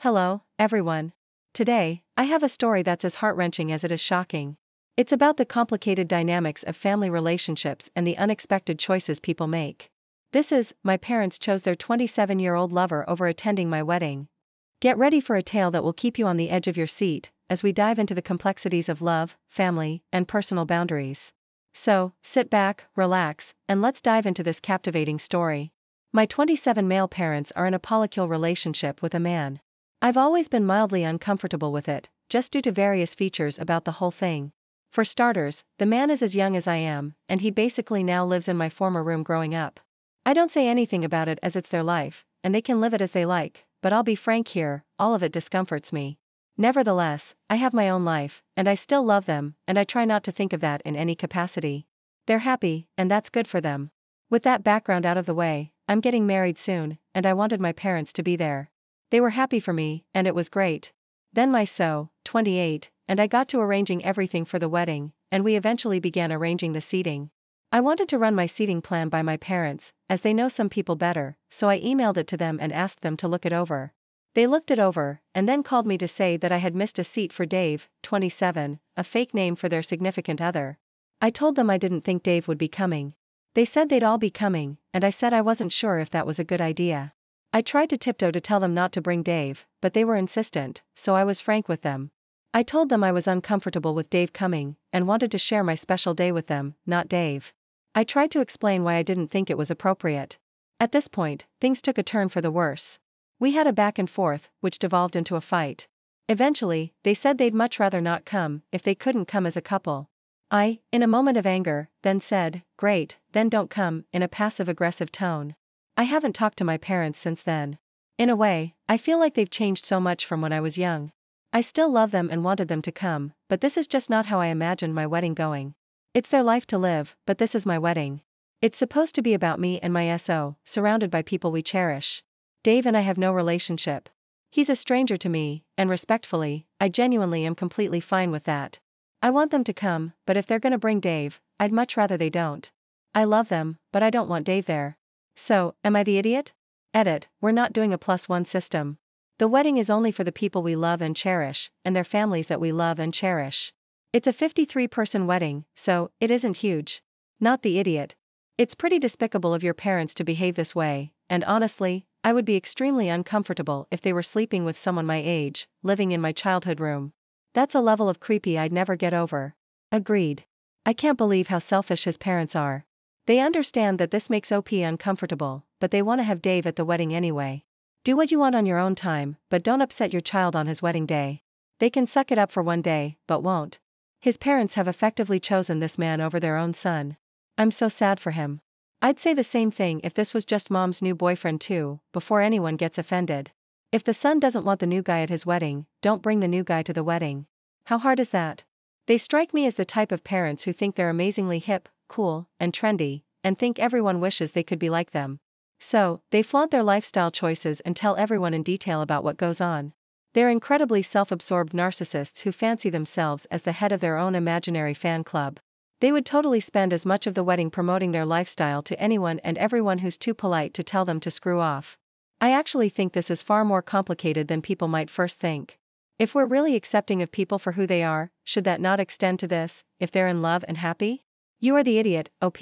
Hello, everyone. Today, I have a story that's as heart-wrenching as it is shocking. It's about the complicated dynamics of family relationships and the unexpected choices people make. This is, my parents chose their 27-year-old lover over attending my wedding. Get ready for a tale that will keep you on the edge of your seat, as we dive into the complexities of love, family, and personal boundaries. So, sit back, relax, and let's dive into this captivating story. My 27 male parents are in a polycule relationship with a man. I've always been mildly uncomfortable with it, just due to various features about the whole thing. For starters, the man is as young as I am, and he basically now lives in my former room growing up. I don't say anything about it as it's their life, and they can live it as they like, but I'll be frank here, all of it discomforts me. Nevertheless, I have my own life, and I still love them, and I try not to think of that in any capacity. They're happy, and that's good for them. With that background out of the way, I'm getting married soon, and I wanted my parents to be there. They were happy for me, and it was great. Then 28, and I got to arranging everything for the wedding, and we eventually began arranging the seating. I wanted to run my seating plan by my parents, as they know some people better, so I emailed it to them and asked them to look it over. They looked it over, and then called me to say that I had missed a seat for Dave, 27, a fake name for their significant other. I told them I didn't think Dave would be coming. They said they'd all be coming, and I said I wasn't sure if that was a good idea. I tried to tiptoe to tell them not to bring Dave, but they were insistent, so I was frank with them. I told them I was uncomfortable with Dave coming, and wanted to share my special day with them, not Dave. I tried to explain why I didn't think it was appropriate. At this point, things took a turn for the worse. We had a back and forth, which devolved into a fight. Eventually, they said they'd much rather not come, if they couldn't come as a couple. I, in a moment of anger, then said, "Great, then don't come," in a passive-aggressive tone. I haven't talked to my parents since then. In a way, I feel like they've changed so much from when I was young. I still love them and wanted them to come, but this is just not how I imagined my wedding going. It's their life to live, but this is my wedding. It's supposed to be about me and my SO, surrounded by people we cherish. Dave and I have no relationship. He's a stranger to me, and respectfully, I genuinely am completely fine with that. I want them to come, but if they're gonna bring Dave, I'd much rather they don't. I love them, but I don't want Dave there. So, am I the idiot? Edit, we're not doing a +1 system. The wedding is only for the people we love and cherish, and their families that we love and cherish. It's a 53-person wedding, so, it isn't huge. Not the idiot. It's pretty despicable of your parents to behave this way, and honestly, I would be extremely uncomfortable if they were sleeping with someone my age, living in my childhood room. That's a level of creepy I'd never get over. Agreed. I can't believe how selfish his parents are. They understand that this makes OP uncomfortable, but they want to have Dave at the wedding anyway. Do what you want on your own time, but don't upset your child on his wedding day. They can suck it up for one day, but won't. His parents have effectively chosen this man over their own son. I'm so sad for him. I'd say the same thing if this was just mom's new boyfriend too, before anyone gets offended. If the son doesn't want the new guy at his wedding, don't bring the new guy to the wedding. How hard is that? They strike me as the type of parents who think they're amazingly hip, cool, and trendy, and think everyone wishes they could be like them. So, they flaunt their lifestyle choices and tell everyone in detail about what goes on. They're incredibly self-absorbed narcissists who fancy themselves as the head of their own imaginary fan club. They would totally spend as much of the wedding promoting their lifestyle to anyone and everyone who's too polite to tell them to screw off. I actually think this is far more complicated than people might first think. If we're really accepting of people for who they are, should that not extend to this, if they're in love and happy? You are the idiot, OP.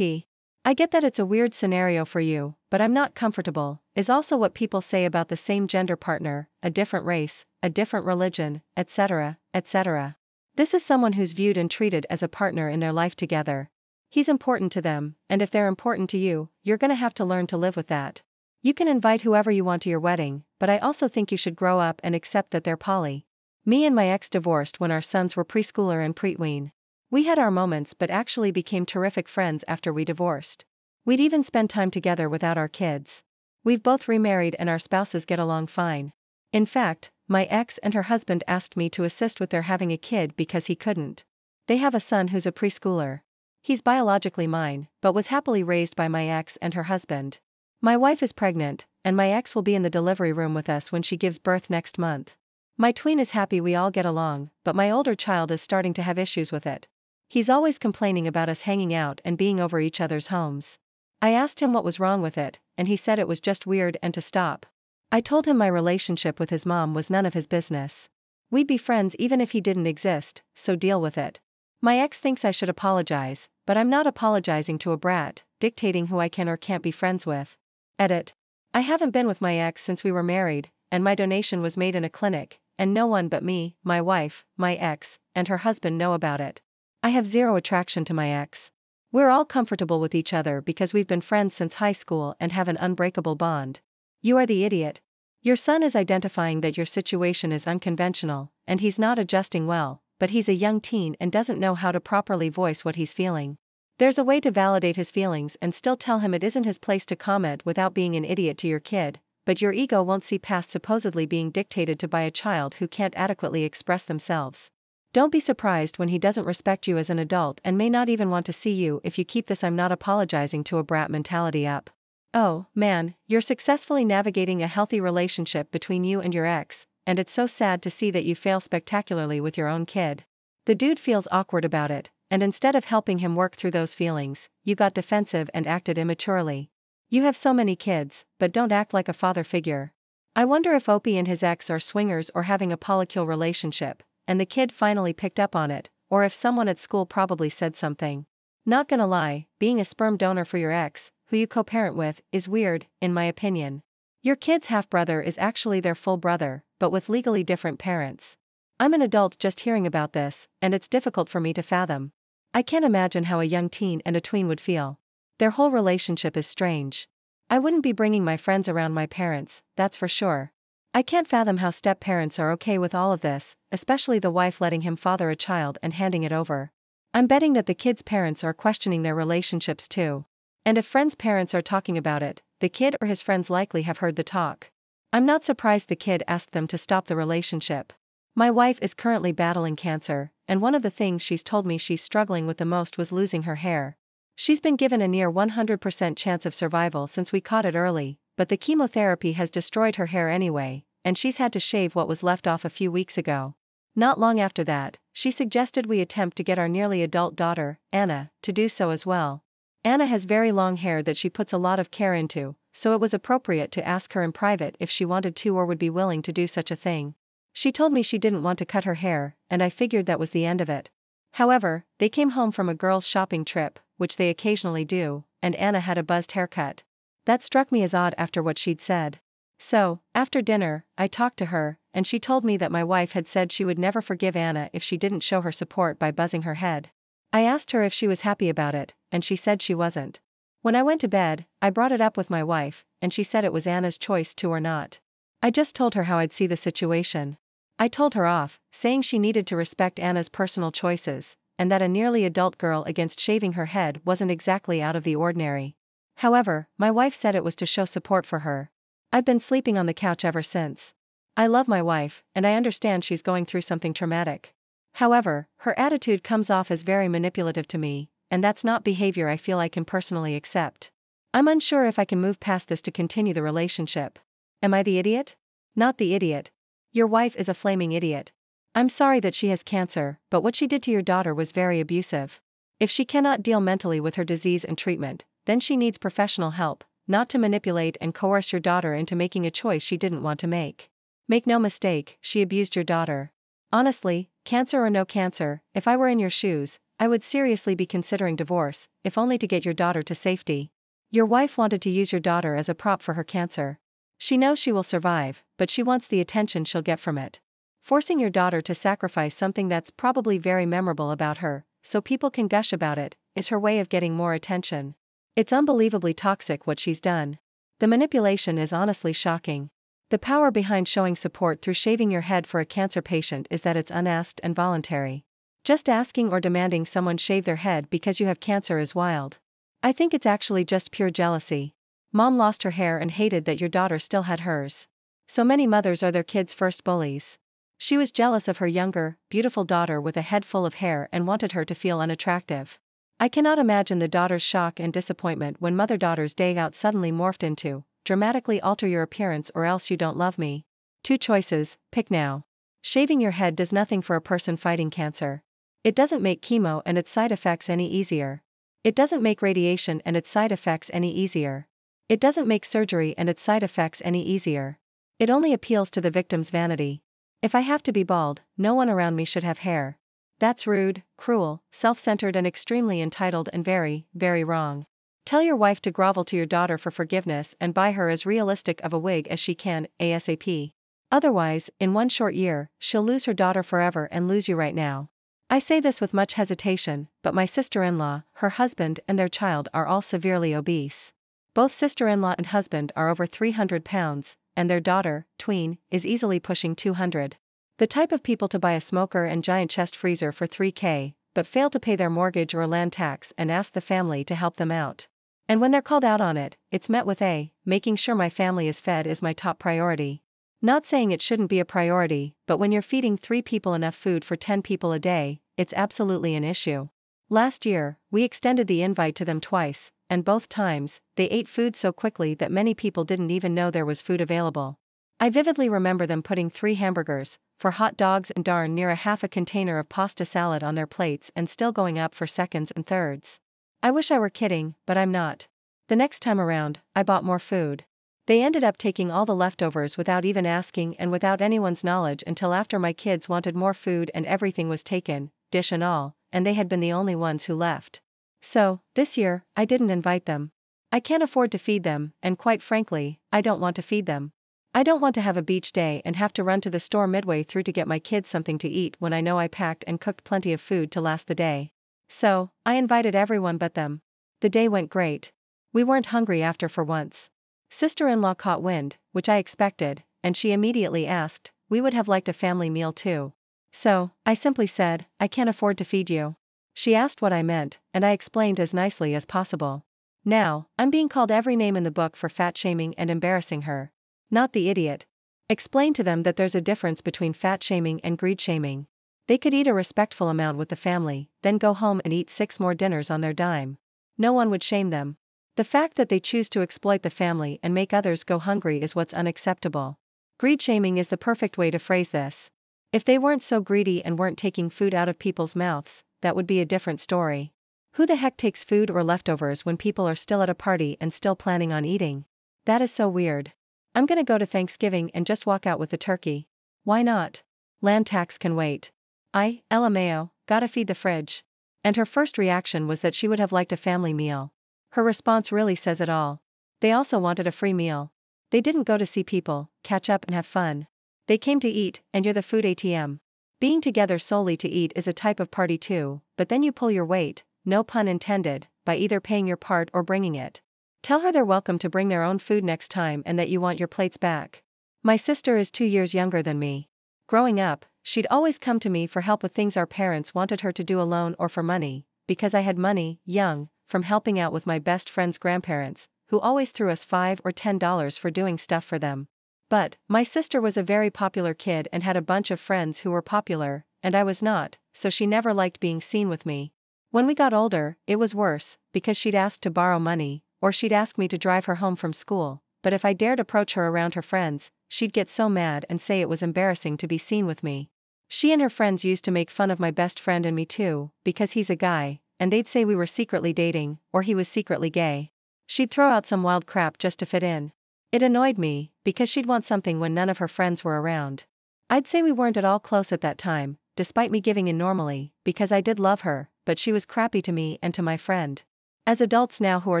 I get that it's a weird scenario for you, but I'm not comfortable, is also what people say about the same gender partner, a different race, a different religion, etc., etc. This is someone who's viewed and treated as a partner in their life together. He's important to them, and if they're important to you, you're gonna have to learn to live with that. You can invite whoever you want to your wedding, but I also think you should grow up and accept that they're poly. Me and my ex divorced when our sons were preschooler and preteen. We had our moments but actually became terrific friends after we divorced. We'd even spend time together without our kids. We've both remarried and our spouses get along fine. In fact, my ex and her husband asked me to assist with their having a kid because he couldn't. They have a son who's a preschooler. He's biologically mine, but was happily raised by my ex and her husband. My wife is pregnant, and my ex will be in the delivery room with us when she gives birth next month. My tween is happy we all get along, but my older child is starting to have issues with it. He's always complaining about us hanging out and being over each other's homes. I asked him what was wrong with it, and he said it was just weird and to stop. I told him my relationship with his mom was none of his business. We'd be friends even if he didn't exist, so deal with it. My ex thinks I should apologize, but I'm not apologizing to a brat, dictating who I can or can't be friends with. Edit. I haven't been with my ex since we were married, and my donation was made in a clinic, and no one but me, my wife, my ex, and her husband know about it. I have zero attraction to my ex. We're all comfortable with each other because we've been friends since high school and have an unbreakable bond. You are the idiot. Your son is identifying that your situation is unconventional, and he's not adjusting well, but he's a young teen and doesn't know how to properly voice what he's feeling. There's a way to validate his feelings and still tell him it isn't his place to comment without being an idiot to your kid, but your ego won't see past supposedly being dictated to by a child who can't adequately express themselves. Don't be surprised when he doesn't respect you as an adult and may not even want to see you if you keep this "I'm not apologizing to a brat" mentality up. Oh, man, you're successfully navigating a healthy relationship between you and your ex, and it's so sad to see that you fail spectacularly with your own kid. The dude feels awkward about it, and instead of helping him work through those feelings, you got defensive and acted immaturely. You have so many kids, but don't act like a father figure. I wonder if Opie and his ex are swingers or having a polycule relationship, and the kid finally picked up on it, or if someone at school probably said something. Not gonna lie, being a sperm donor for your ex, who you co-parent with, is weird, in my opinion. Your kid's half-brother is actually their full brother, but with legally different parents. I'm an adult just hearing about this, and it's difficult for me to fathom. I can't imagine how a young teen and a tween would feel. Their whole relationship is strange. I wouldn't be bringing my friends around my parents, that's for sure. I can't fathom how step-parents are okay with all of this, especially the wife letting him father a child and handing it over. I'm betting that the kid's parents are questioning their relationships too. And if friends' parents are talking about it, the kid or his friends likely have heard the talk. I'm not surprised the kid asked them to stop the relationship. My wife is currently battling cancer, and one of the things she's told me she's struggling with the most was losing her hair. She's been given a near 100% chance of survival since we caught it early, but the chemotherapy has destroyed her hair anyway, and she's had to shave what was left off a few weeks ago. Not long after that, she suggested we attempt to get our nearly adult daughter, Anna, to do so as well. Anna has very long hair that she puts a lot of care into, so it was appropriate to ask her in private if she wanted to or would be willing to do such a thing. She told me she didn't want to cut her hair, and I figured that was the end of it. However, they came home from a girls' shopping trip, which they occasionally do, and Anna had a buzzed haircut. That struck me as odd after what she'd said. So, after dinner, I talked to her, and she told me that my wife had said she would never forgive Anna if she didn't show her support by buzzing her head. I asked her if she was happy about it, and she said she wasn't. When I went to bed, I brought it up with my wife, and she said it was Anna's choice to or not. I just told her how I'd see the situation. I told her off, saying she needed to respect Anna's personal choices, and that a nearly adult girl against shaving her head wasn't exactly out of the ordinary. However, my wife said it was to show support for her. I've been sleeping on the couch ever since. I love my wife, and I understand she's going through something traumatic. However, her attitude comes off as very manipulative to me, and that's not behavior I feel I can personally accept. I'm unsure if I can move past this to continue the relationship. Am I the idiot? Not the idiot. Your wife is a flaming idiot. I'm sorry that she has cancer, but what she did to your daughter was very abusive. If she cannot deal mentally with her disease and treatment, then she needs professional help, not to manipulate and coerce your daughter into making a choice she didn't want to make. Make no mistake, she abused your daughter. Honestly, cancer or no cancer, if I were in your shoes, I would seriously be considering divorce, if only to get your daughter to safety. Your wife wanted to use your daughter as a prop for her cancer. She knows she will survive, but she wants the attention she'll get from it. Forcing your daughter to sacrifice something that's probably very memorable about her, so people can gush about it, is her way of getting more attention. It's unbelievably toxic what she's done. The manipulation is honestly shocking. The power behind showing support through shaving your head for a cancer patient is that it's unasked and voluntary. Just asking or demanding someone shave their head because you have cancer is wild. I think it's actually just pure jealousy. Mom lost her hair and hated that your daughter still had hers. So many mothers are their kids' first bullies. She was jealous of her younger, beautiful daughter with a head full of hair and wanted her to feel unattractive. I cannot imagine the daughter's shock and disappointment when mother-daughter's day out suddenly morphed into, dramatically alter your appearance or else you don't love me. 2 choices, pick now. Shaving your head does nothing for a person fighting cancer. It doesn't make chemo and its side effects any easier. It doesn't make radiation and its side effects any easier. It doesn't make surgery and its side effects any easier. It only appeals to the victim's vanity. If I have to be bald, no one around me should have hair. That's rude, cruel, self-centered and extremely entitled and very, very wrong. Tell your wife to grovel to your daughter for forgiveness and buy her as realistic of a wig as she can, ASAP. Otherwise, in one short year, she'll lose her daughter forever and lose you right now. I say this with much hesitation, but my sister-in-law, her husband and their child are all severely obese. Both sister-in-law and husband are over 300 pounds, and their daughter, tween, is easily pushing 200. The type of people to buy a smoker and giant chest freezer for 3K, but fail to pay their mortgage or land tax and ask the family to help them out. And when they're called out on it, it's met with making sure my family is fed is my top priority. Not saying it shouldn't be a priority, but when you're feeding 3 people enough food for 10 people a day, it's absolutely an issue. Last year, we extended the invite to them twice, and both times, they ate food so quickly that many people didn't even know there was food available. I vividly remember them putting 3 hamburgers, 4 hot dogs and darn near a half a container of pasta salad on their plates and still going up for seconds and thirds. I wish I were kidding, but I'm not. The next time around, I bought more food. They ended up taking all the leftovers without even asking and without anyone's knowledge until after my kids wanted more food and everything was taken, dish and all, and they had been the only ones who left. So, this year, I didn't invite them. I can't afford to feed them, and quite frankly, I don't want to feed them. I don't want to have a beach day and have to run to the store midway through to get my kids something to eat when I know I packed and cooked plenty of food to last the day. So, I invited everyone but them. The day went great. We weren't hungry after for once. Sister-in-law caught wind, which I expected, and she immediately asked, we would have liked a family meal too. So, I simply said, I can't afford to feed you. She asked what I meant, and I explained as nicely as possible. Now, I'm being called every name in the book for fat shaming and embarrassing her. Not the idiot. Explain to them that there's a difference between fat shaming and greed shaming. They could eat a respectful amount with the family, then go home and eat 6 more dinners on their dime. No one would shame them. The fact that they choose to exploit the family and make others go hungry is what's unacceptable. Greed shaming is the perfect way to phrase this. If they weren't so greedy and weren't taking food out of people's mouths, that would be a different story. Who the heck takes food or leftovers when people are still at a party and still planning on eating? That is so weird. I'm gonna go to Thanksgiving and just walk out with the turkey. Why not? Land tax can wait. LMAO, gotta feed the fridge. And her first reaction was that she would have liked a family meal. Her response really says it all. They also wanted a free meal. They didn't go to see people, catch up and have fun. They came to eat, and you're the food ATM. Being together solely to eat is a type of party too, but then you pull your weight, no pun intended, by either paying your part or bringing it. Tell her they're welcome to bring their own food next time and that you want your plates back. My sister is 2 years younger than me. Growing up, she'd always come to me for help with things our parents wanted her to do alone or for money, because I had money, young, from helping out with my best friend's grandparents, who always threw us $5 or $10 for doing stuff for them. But, my sister was a very popular kid and had a bunch of friends who were popular, and I was not, so she never liked being seen with me. When we got older, it was worse, because she'd ask to borrow money, or she'd ask me to drive her home from school, but if I dared approach her around her friends, she'd get so mad and say it was embarrassing to be seen with me. She and her friends used to make fun of my best friend and me too, because he's a guy, and they'd say we were secretly dating, or he was secretly gay. She'd throw out some wild crap just to fit in. It annoyed me, because she'd want something when none of her friends were around. I'd say we weren't at all close at that time, despite me giving in normally, because I did love her, but she was crappy to me and to my friend. As adults now who are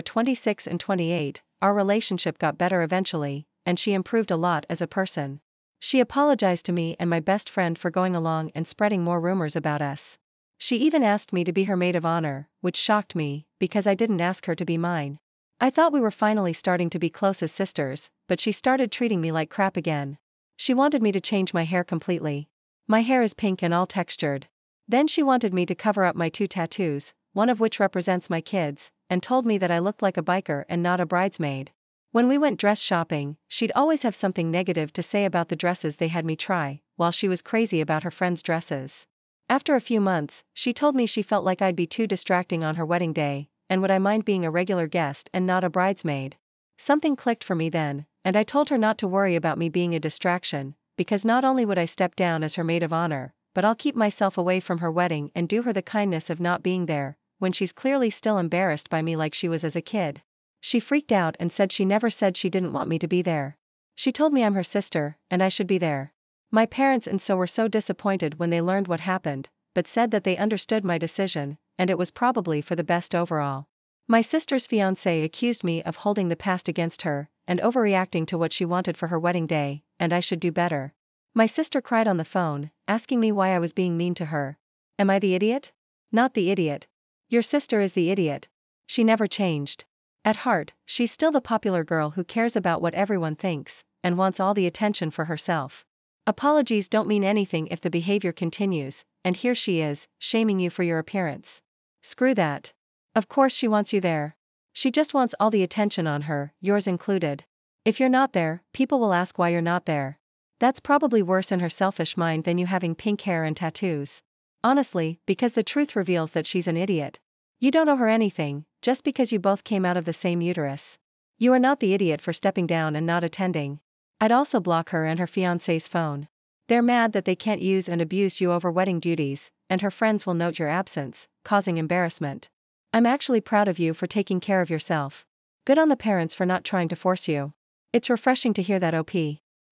26 and 28, our relationship got better eventually, and she improved a lot as a person. She apologized to me and my best friend for going along and spreading more rumors about us. She even asked me to be her maid of honor, which shocked me, because I didn't ask her to be mine. I thought we were finally starting to be close as sisters, but she started treating me like crap again. She wanted me to change my hair completely. My hair is pink and all textured. Then she wanted me to cover up my 2 tattoos, one of which represents my kids, and told me that I looked like a biker and not a bridesmaid. When we went dress shopping, she'd always have something negative to say about the dresses they had me try, while she was crazy about her friends' dresses. After a few months, she told me she felt like I'd be too distracting on her wedding day, and would I mind being a regular guest and not a bridesmaid? Something clicked for me then, and I told her not to worry about me being a distraction, because not only would I step down as her maid of honor, but I'll keep myself away from her wedding and do her the kindness of not being there, when she's clearly still embarrassed by me like she was as a kid. She freaked out and said she never said she didn't want me to be there. She told me I'm her sister, and I should be there. My parents and so were so disappointed when they learned what happened, but said that they understood my decision, and it was probably for the best overall. My sister's fiancé accused me of holding the past against her, and overreacting to what she wanted for her wedding day, and I should do better. My sister cried on the phone, asking me why I was being mean to her. Am I the idiot? Not the idiot. Your sister is the idiot. She never changed. At heart, she's still the popular girl who cares about what everyone thinks, and wants all the attention for herself. Apologies don't mean anything if the behavior continues, and here she is, shaming you for your appearance. Screw that. Of course she wants you there. She just wants all the attention on her, yours included. If you're not there, people will ask why you're not there. That's probably worse in her selfish mind than you having pink hair and tattoos. Honestly, because the truth reveals that she's an idiot. You don't owe her anything, just because you both came out of the same uterus. You are not the idiot for stepping down and not attending. I'd also block her and her fiancé's phone. They're mad that they can't use and abuse you over wedding duties, and her friends will note your absence, causing embarrassment. I'm actually proud of you for taking care of yourself. Good on the parents for not trying to force you. It's refreshing to hear that, OP.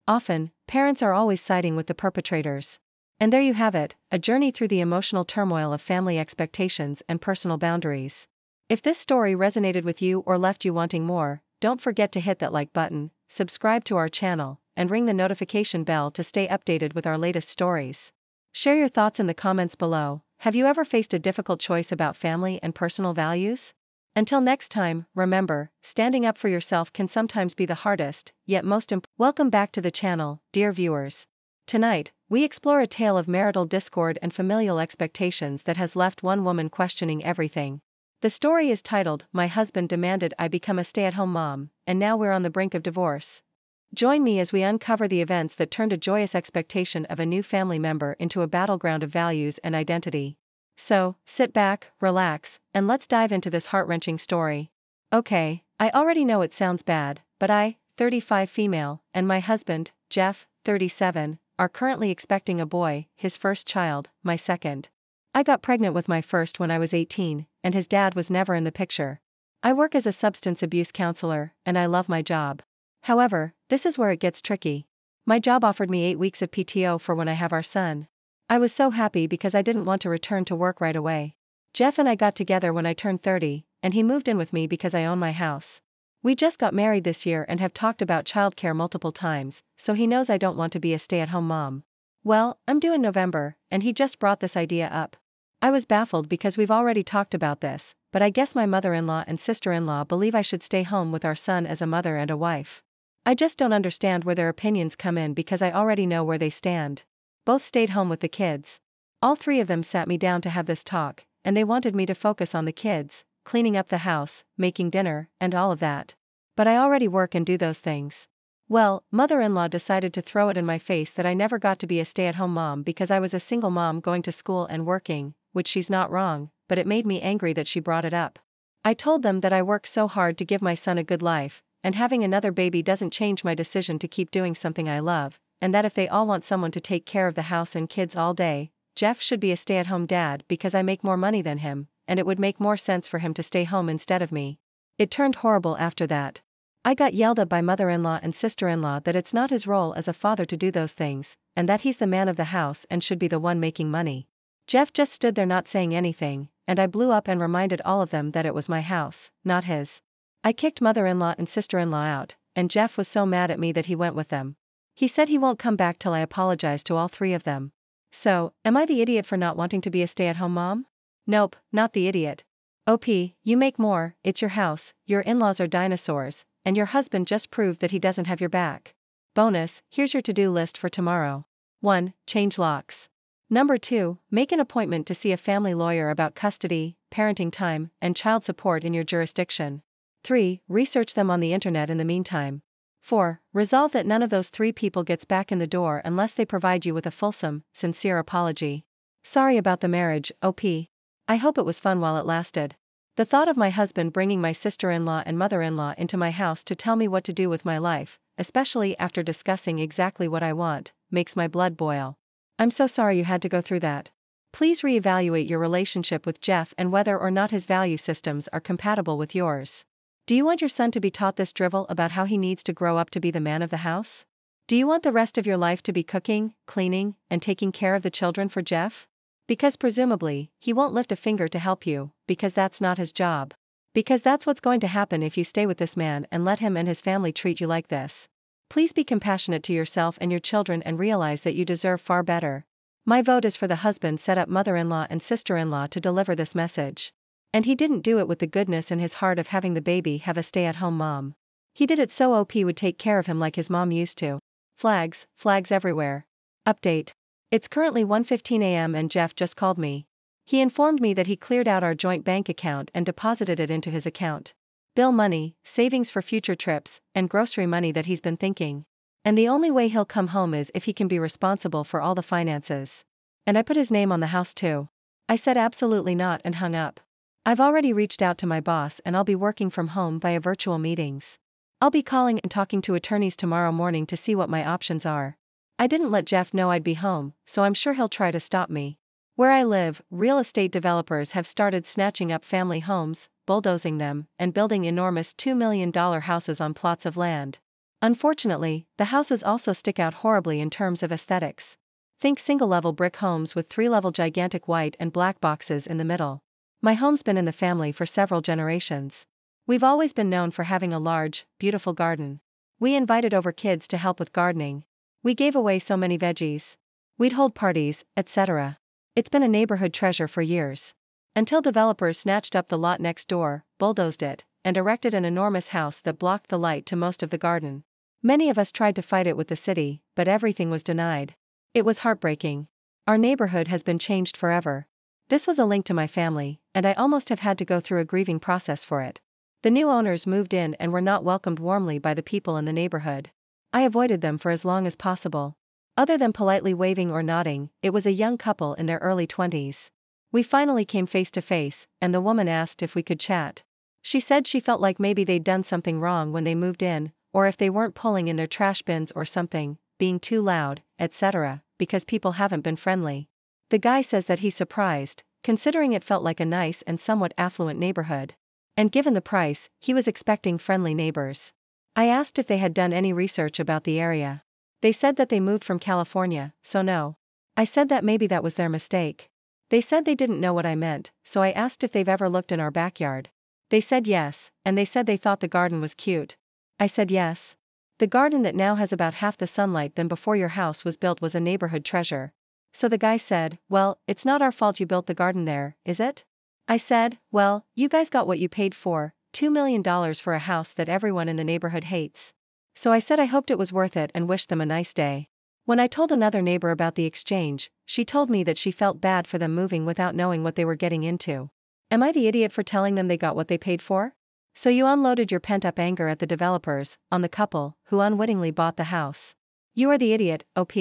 Often, parents are always siding with the perpetrators. And there you have it, a journey through the emotional turmoil of family expectations and personal boundaries. If this story resonated with you or left you wanting more, don't forget to hit that like button, subscribe to our channel, and ring the notification bell to stay updated with our latest stories. Share your thoughts in the comments below. Have you ever faced a difficult choice about family and personal values? Until next time, remember, standing up for yourself can sometimes be the hardest, yet most important. Welcome back to the channel, dear viewers. Tonight, we explore a tale of marital discord and familial expectations that has left one woman questioning everything. The story is titled, My Husband Demanded I Become a Stay-at-Home Mom, and Now We're on the Brink of Divorce. Join me as we uncover the events that turned a joyous expectation of a new family member into a battleground of values and identity. So, sit back, relax, and let's dive into this heart-wrenching story. Okay, I already know it sounds bad, but I, 35 female, and my husband, Jeff, 37, are currently expecting a boy, his first child, my second. I got pregnant with my first when I was 18, and his dad was never in the picture. I work as a substance abuse counselor, and I love my job. However, this is where it gets tricky. My job offered me 8 weeks of PTO for when I have our son. I was so happy because I didn't want to return to work right away. Jeff and I got together when I turned 30, and he moved in with me because I own my house. We just got married this year and have talked about childcare multiple times, so he knows I don't want to be a stay-at-home mom. Well, I'm due in November, and he just brought this idea up. I was baffled because we've already talked about this, but I guess my mother-in-law and sister-in-law believe I should stay home with our son as a mother and a wife. I just don't understand where their opinions come in because I already know where they stand. Both stayed home with the kids. All 3 of them sat me down to have this talk, and they wanted me to focus on the kids, cleaning up the house, making dinner, and all of that. But I already work and do those things. Well, mother-in-law decided to throw it in my face that I never got to be a stay-at-home mom because I was a single mom going to school and working, which she's not wrong, but it made me angry that she brought it up. I told them that I work so hard to give my son a good life, and having another baby doesn't change my decision to keep doing something I love, and that if they all want someone to take care of the house and kids all day, Jeff should be a stay-at-home dad because I make more money than him, and it would make more sense for him to stay home instead of me. It turned horrible after that. I got yelled at by mother-in-law and sister-in-law that it's not his role as a father to do those things, and that he's the man of the house and should be the one making money. Jeff just stood there not saying anything, and I blew up and reminded all of them that it was my house, not his. I kicked mother-in-law and sister-in-law out, and Jeff was so mad at me that he went with them. He said he won't come back till I apologize to all 3 of them. So, am I the idiot for not wanting to be a stay-at-home mom? Nope, not the idiot. OP, you make more, it's your house, your in-laws are dinosaurs, and your husband just proved that he doesn't have your back. Bonus, here's your to-do list for tomorrow. 1. Change locks. Number 2, make an appointment to see a family lawyer about custody, parenting time, and child support in your jurisdiction. 3. Research them on the internet in the meantime. 4. Resolve that none of those 3 people gets back in the door unless they provide you with a fulsome, sincere apology. Sorry about the marriage, OP. I hope it was fun while it lasted. The thought of my husband bringing my sister-in-law and mother-in-law into my house to tell me what to do with my life, especially after discussing exactly what I want, makes my blood boil. I'm so sorry you had to go through that. Please reevaluate your relationship with Jeff and whether or not his value systems are compatible with yours. Do you want your son to be taught this drivel about how he needs to grow up to be the man of the house? Do you want the rest of your life to be cooking, cleaning, and taking care of the children for Jeff? Because presumably, he won't lift a finger to help you, because that's not his job. Because that's what's going to happen if you stay with this man and let him and his family treat you like this. Please be compassionate to yourself and your children and realize that you deserve far better. My vote is for the husband set up mother-in-law and sister-in-law to deliver this message. And he didn't do it with the goodness in his heart of having the baby have a stay-at-home mom. He did it so OP would take care of him like his mom used to. Flags everywhere. Update. It's currently 1:15 a.m. and Jeff just called me. He informed me that he cleared out our joint bank account and deposited it into his account. Bill money, savings for future trips, and grocery money that he's been thinking. And the only way he'll come home is if he can be responsible for all the finances. And I put his name on the house too. I said absolutely not and hung up. I've already reached out to my boss and I'll be working from home via virtual meetings. I'll be calling and talking to attorneys tomorrow morning to see what my options are. I didn't let Jeff know I'd be home, so I'm sure he'll try to stop me. Where I live, real estate developers have started snatching up family homes, bulldozing them, and building enormous $2 million houses on plots of land. Unfortunately, the houses also stick out horribly in terms of aesthetics. Think single-level brick homes with three-level gigantic white and black boxes in the middle. My home's been in the family for several generations. We've always been known for having a large, beautiful garden. We invited over kids to help with gardening. We gave away so many veggies. We'd hold parties, etc. It's been a neighborhood treasure for years. Until developers snatched up the lot next door, bulldozed it, and erected an enormous house that blocked the light to most of the garden. Many of us tried to fight it with the city, but everything was denied. It was heartbreaking. Our neighborhood has been changed forever. This was a link to my family, and I almost have had to go through a grieving process for it. The new owners moved in and were not welcomed warmly by the people in the neighborhood. I avoided them for as long as possible. Other than politely waving or nodding, it was a young couple in their early 20s. We finally came face to face, and the woman asked if we could chat. She said she felt like maybe they'd done something wrong when they moved in, or if they weren't pulling in their trash bins or something, being too loud, etc., because people haven't been friendly. The guy says that he's surprised, considering it felt like a nice and somewhat affluent neighborhood. And given the price, he was expecting friendly neighbors. I asked if they had done any research about the area. They said that they moved from California, so no. I said that maybe that was their mistake. They said they didn't know what I meant, so I asked if they've ever looked in our backyard. They said yes, and they said they thought the garden was cute. I said yes. The garden that now has about half the sunlight than before your house was built was a neighborhood treasure. So the guy said, well, it's not our fault you built the garden there, is it? I said, well, you guys got what you paid for, $2 million for a house that everyone in the neighborhood hates. So I said I hoped it was worth it and wished them a nice day. When I told another neighbor about the exchange, she told me that she felt bad for them moving without knowing what they were getting into. Am I the idiot for telling them they got what they paid for? So you unloaded your pent-up anger at the developers, on the couple, who unwittingly bought the house. You are the idiot, OP.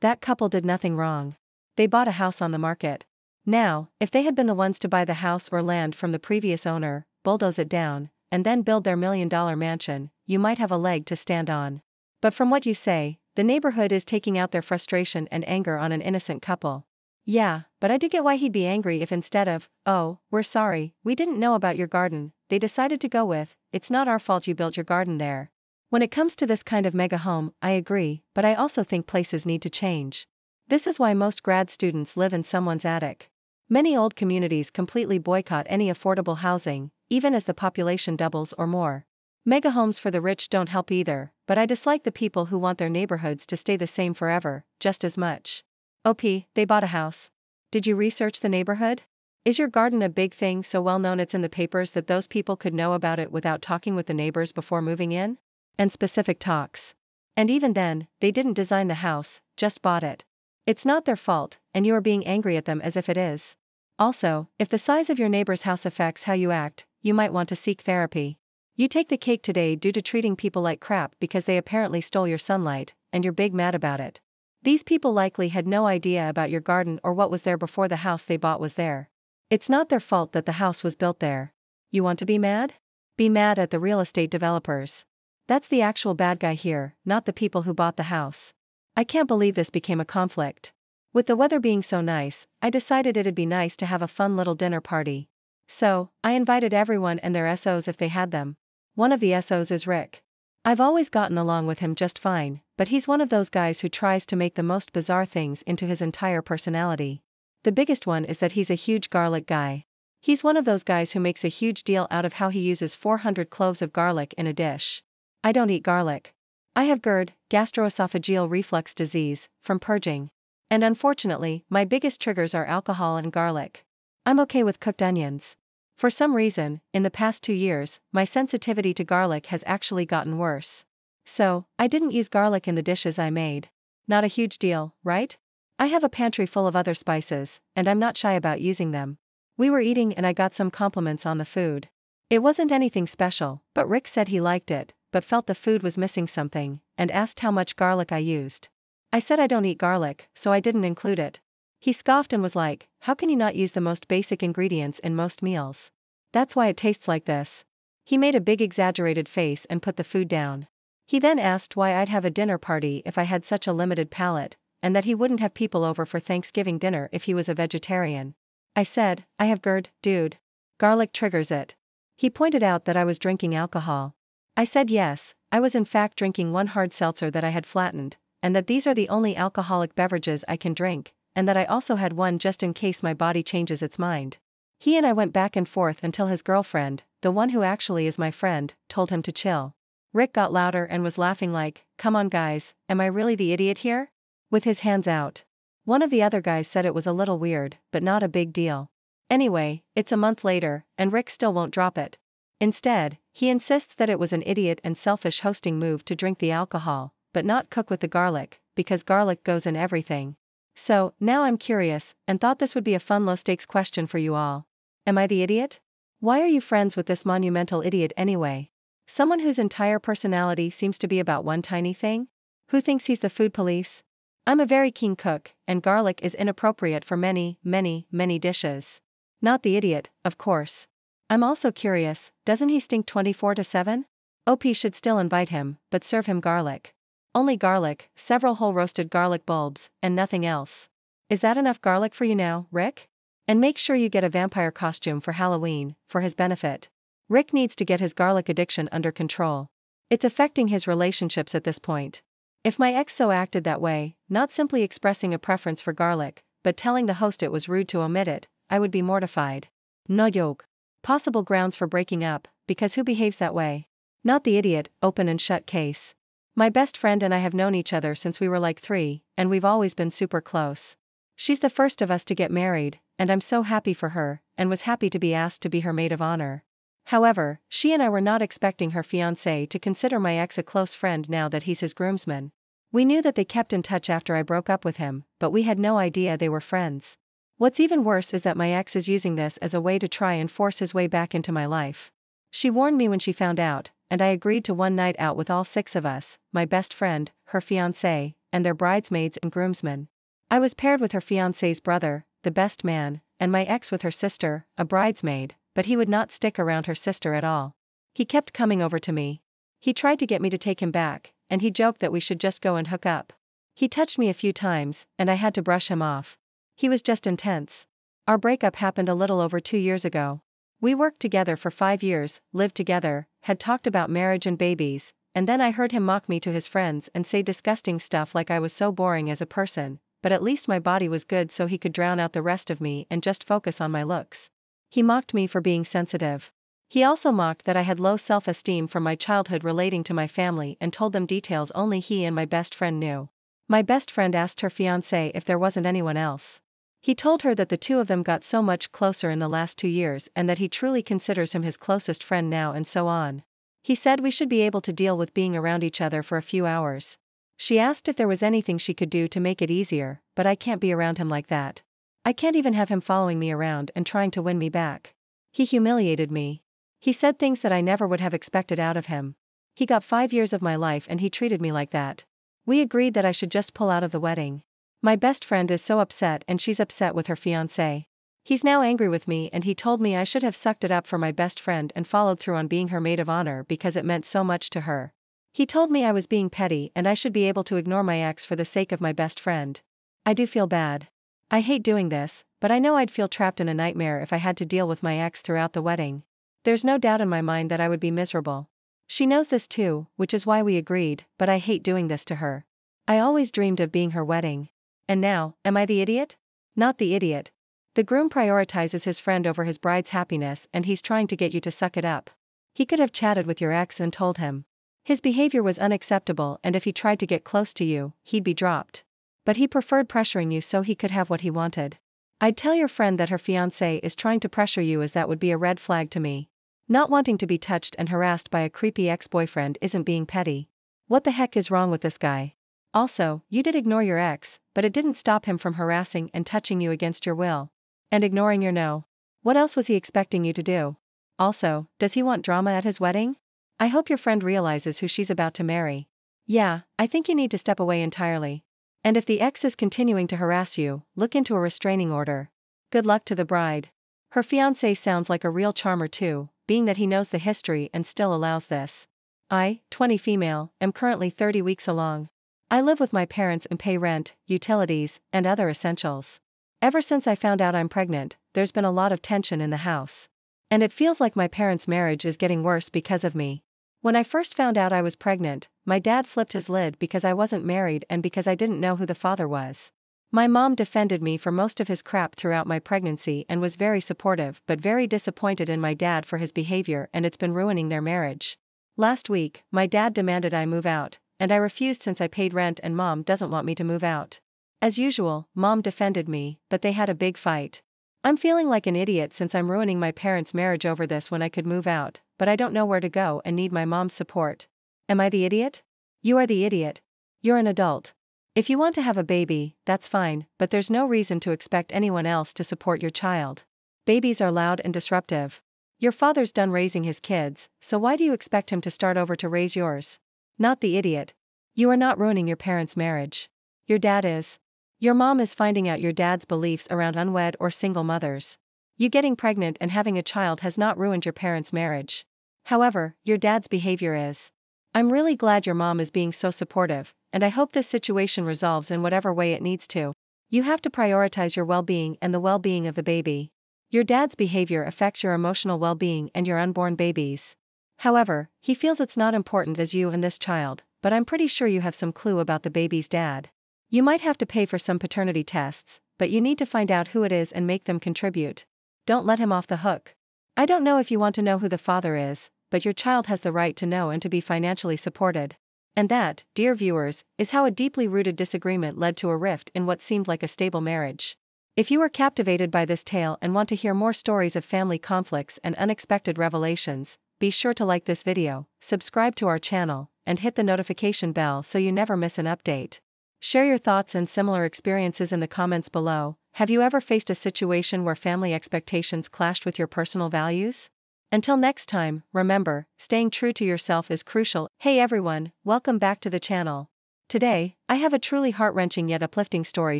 That couple did nothing wrong. They bought a house on the market. Now, if they had been the ones to buy the house or land from the previous owner, bulldoze it down, and then build their $1 million mansion, you might have a leg to stand on. But from what you say, the neighborhood is taking out their frustration and anger on an innocent couple. Yeah, but I do get why he'd be angry if instead of, oh, we're sorry, we didn't know about your garden, they decided to go with, it's not our fault you built your garden there. When it comes to this kind of mega home, I agree, but I also think places need to change. This is why most grad students live in someone's attic. Many old communities completely boycott any affordable housing, even as the population doubles or more. Mega homes for the rich don't help either, but I dislike the people who want their neighborhoods to stay the same forever, just as much. OP, they bought a house. Did you research the neighborhood? Is your garden a big thing so well known it's in the papers that those people could know about it without talking with the neighbors before moving in? And specific talks. And even then, they didn't design the house, just bought it. It's not their fault, and you are being angry at them as if it is. Also, if the size of your neighbor's house affects how you act, you might want to seek therapy. You take the cake today due to treating people like crap because they apparently stole your sunlight, and you're big mad about it. These people likely had no idea about your garden or what was there before the house they bought was there. It's not their fault that the house was built there. You want to be mad? Be mad at the real estate developers. That's the actual bad guy here, not the people who bought the house. I can't believe this became a conflict. With the weather being so nice, I decided it'd be nice to have a fun little dinner party. So, I invited everyone and their SOs if they had them. One of the SOs is Rick. I've always gotten along with him just fine, but he's one of those guys who tries to make the most bizarre things into his entire personality. The biggest one is that he's a huge garlic guy. He's one of those guys who makes a huge deal out of how he uses 400 cloves of garlic in a dish. I don't eat garlic. I have GERD, gastroesophageal reflux disease, from purging. And unfortunately, my biggest triggers are alcohol and garlic. I'm okay with cooked onions. For some reason, in the past 2 years, my sensitivity to garlic has actually gotten worse. So, I didn't use garlic in the dishes I made. Not a huge deal, right? I have a pantry full of other spices, and I'm not shy about using them. We were eating and I got some compliments on the food. It wasn't anything special, but Rick said he liked it, but felt the food was missing something, and asked how much garlic I used. I said I don't eat garlic, so I didn't include it. He scoffed and was like, how can you not use the most basic ingredients in most meals? That's why it tastes like this. He made a big exaggerated face and put the food down. He then asked why I'd have a dinner party if I had such a limited palate, and that he wouldn't have people over for Thanksgiving dinner if he was a vegetarian. I said, I have GERD, dude. Garlic triggers it. He pointed out that I was drinking alcohol. I said yes, I was in fact drinking one hard seltzer that I had flattened, and that these are the only alcoholic beverages I can drink, and that I also had one just in case my body changes its mind. He and I went back and forth until his girlfriend, the one who actually is my friend, told him to chill. Rick got louder and was laughing like, come on guys, am I really the idiot here? With his hands out. One of the other guys said it was a little weird, but not a big deal. Anyway, it's a month later, and Rick still won't drop it. Instead, he insists that it was an idiot and selfish hosting move to drink the alcohol, but not cook with the garlic, because garlic goes in everything. So, now I'm curious, and thought this would be a fun low-stakes question for you all. Am I the idiot? Why are you friends with this monumental idiot anyway? Someone whose entire personality seems to be about one tiny thing? Who thinks he's the food police? I'm a very keen cook, and garlic is inappropriate for many, many, many dishes. Not the idiot, of course. I'm also curious, doesn't he stink 24/7? OP should still invite him, but serve him garlic. Only garlic, several whole roasted garlic bulbs, and nothing else. Is that enough garlic for you now, Rick? And make sure you get a vampire costume for Halloween, for his benefit. Rick needs to get his garlic addiction under control. It's affecting his relationships at this point. If my ex so acted that way, not simply expressing a preference for garlic, but telling the host it was rude to omit it, I would be mortified. No joke. Possible grounds for breaking up, because who behaves that way? Not the idiot, open and shut case. My best friend and I have known each other since we were like 3, and we've always been super close. She's the first of us to get married, and I'm so happy for her, and was happy to be asked to be her maid of honor. However, she and I were not expecting her fiancé to consider my ex a close friend now that he's his groomsman. We knew that they kept in touch after I broke up with him, but we had no idea they were friends. What's even worse is that my ex is using this as a way to try and force his way back into my life. She warned me when she found out, and I agreed to one night out with all 6 of us, my best friend, her fiancé, and their bridesmaids and groomsmen. I was paired with her fiancé's brother, the best man, and my ex with her sister, a bridesmaid, but he would not stick around her sister at all. He kept coming over to me. He tried to get me to take him back, and he joked that we should just go and hook up. He touched me a few times, and I had to brush him off. He was just intense. Our breakup happened a little over 2 years ago. We worked together for 5 years, lived together, had talked about marriage and babies, and then I heard him mock me to his friends and say disgusting stuff like I was so boring as a person, but at least my body was good so he could drown out the rest of me and just focus on my looks. He mocked me for being sensitive. He also mocked that I had low self-esteem from my childhood relating to my family and told them details only he and my best friend knew. My best friend asked her fiancé if there wasn't anyone else. He told her that the 2 of them got so much closer in the last 2 years and that he truly considers him his closest friend now and so on. He said we should be able to deal with being around each other for a few hours. She asked if there was anything she could do to make it easier, but I can't be around him like that. I can't even have him following me around and trying to win me back. He humiliated me. He said things that I never would have expected out of him. He got 5 years of my life and he treated me like that. We agreed that I should just pull out of the wedding. My best friend is so upset and she's upset with her fiancé. He's now angry with me and he told me I should have sucked it up for my best friend and followed through on being her maid of honor because it meant so much to her. He told me I was being petty and I should be able to ignore my ex for the sake of my best friend. I do feel bad. I hate doing this, but I know I'd feel trapped in a nightmare if I had to deal with my ex throughout the wedding. There's no doubt in my mind that I would be miserable. She knows this too, which is why we agreed, but I hate doing this to her. I always dreamed of being her wedding. And now, am I the idiot? Not the idiot. The groom prioritizes his friend over his bride's happiness and he's trying to get you to suck it up. He could have chatted with your ex and told him. His behavior was unacceptable and if he tried to get close to you, he'd be dropped. But he preferred pressuring you so he could have what he wanted. I'd tell your friend that her fiancé is trying to pressure you as that would be a red flag to me. Not wanting to be touched and harassed by a creepy ex-boyfriend isn't being petty. What the heck is wrong with this guy? Also, you did ignore your ex, but it didn't stop him from harassing and touching you against your will. And ignoring your no. What else was he expecting you to do? Also, does he want drama at his wedding? I hope your friend realizes who she's about to marry. Yeah, I think you need to step away entirely. And if the ex is continuing to harass you, look into a restraining order. Good luck to the bride. Her fiancé sounds like a real charmer too, being that he knows the history and still allows this. I, 20 female, am currently 30 weeks along. I live with my parents and pay rent, utilities, and other essentials. Ever since I found out I'm pregnant, there's been a lot of tension in the house. And it feels like my parents' marriage is getting worse because of me. When I first found out I was pregnant, my dad flipped his lid because I wasn't married and because I didn't know who the father was. My mom defended me for most of his crap throughout my pregnancy and was very supportive but very disappointed in my dad for his behavior and it's been ruining their marriage. Last week, my dad demanded I move out, and I refused since I paid rent and mom doesn't want me to move out. As usual, mom defended me, but they had a big fight. I'm feeling like an idiot since I'm ruining my parents' marriage over this when I could move out, but I don't know where to go and need my mom's support. Am I the idiot? You are the idiot. You're an adult. If you want to have a baby, that's fine, but there's no reason to expect anyone else to support your child. Babies are loud and disruptive. Your father's done raising his kids, so why do you expect him to start over to raise yours? Not the idiot. You are not ruining your parents' marriage. Your dad is. Your mom is finding out your dad's beliefs around unwed or single mothers. You getting pregnant and having a child has not ruined your parents' marriage. However, your dad's behavior is. I'm really glad your mom is being so supportive, and I hope this situation resolves in whatever way it needs to. You have to prioritize your well-being and the well-being of the baby. Your dad's behavior affects your emotional well-being and your unborn babies. However, he feels it's not important as you and this child, but I'm pretty sure you have some clue about the baby's dad. You might have to pay for some paternity tests, but you need to find out who it is and make them contribute. Don't let him off the hook. I don't know if you want to know who the father is, but your child has the right to know and to be financially supported. And that, dear viewers, is how a deeply rooted disagreement led to a rift in what seemed like a stable marriage. If you were captivated by this tale and want to hear more stories of family conflicts and unexpected revelations, be sure to like this video, subscribe to our channel, and hit the notification bell so you never miss an update. Share your thoughts and similar experiences in the comments below. Have you ever faced a situation where family expectations clashed with your personal values? Until next time, remember, staying true to yourself is crucial. Hey everyone, welcome back to the channel. Today, I have a truly heart-wrenching yet uplifting story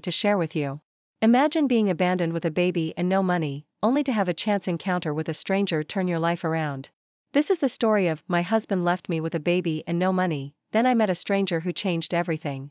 to share with you. Imagine being abandoned with a baby and no money, only to have a chance encounter with a stranger turn your life around. This is the story of, my husband left me with a baby and no money, then I met a stranger who changed everything.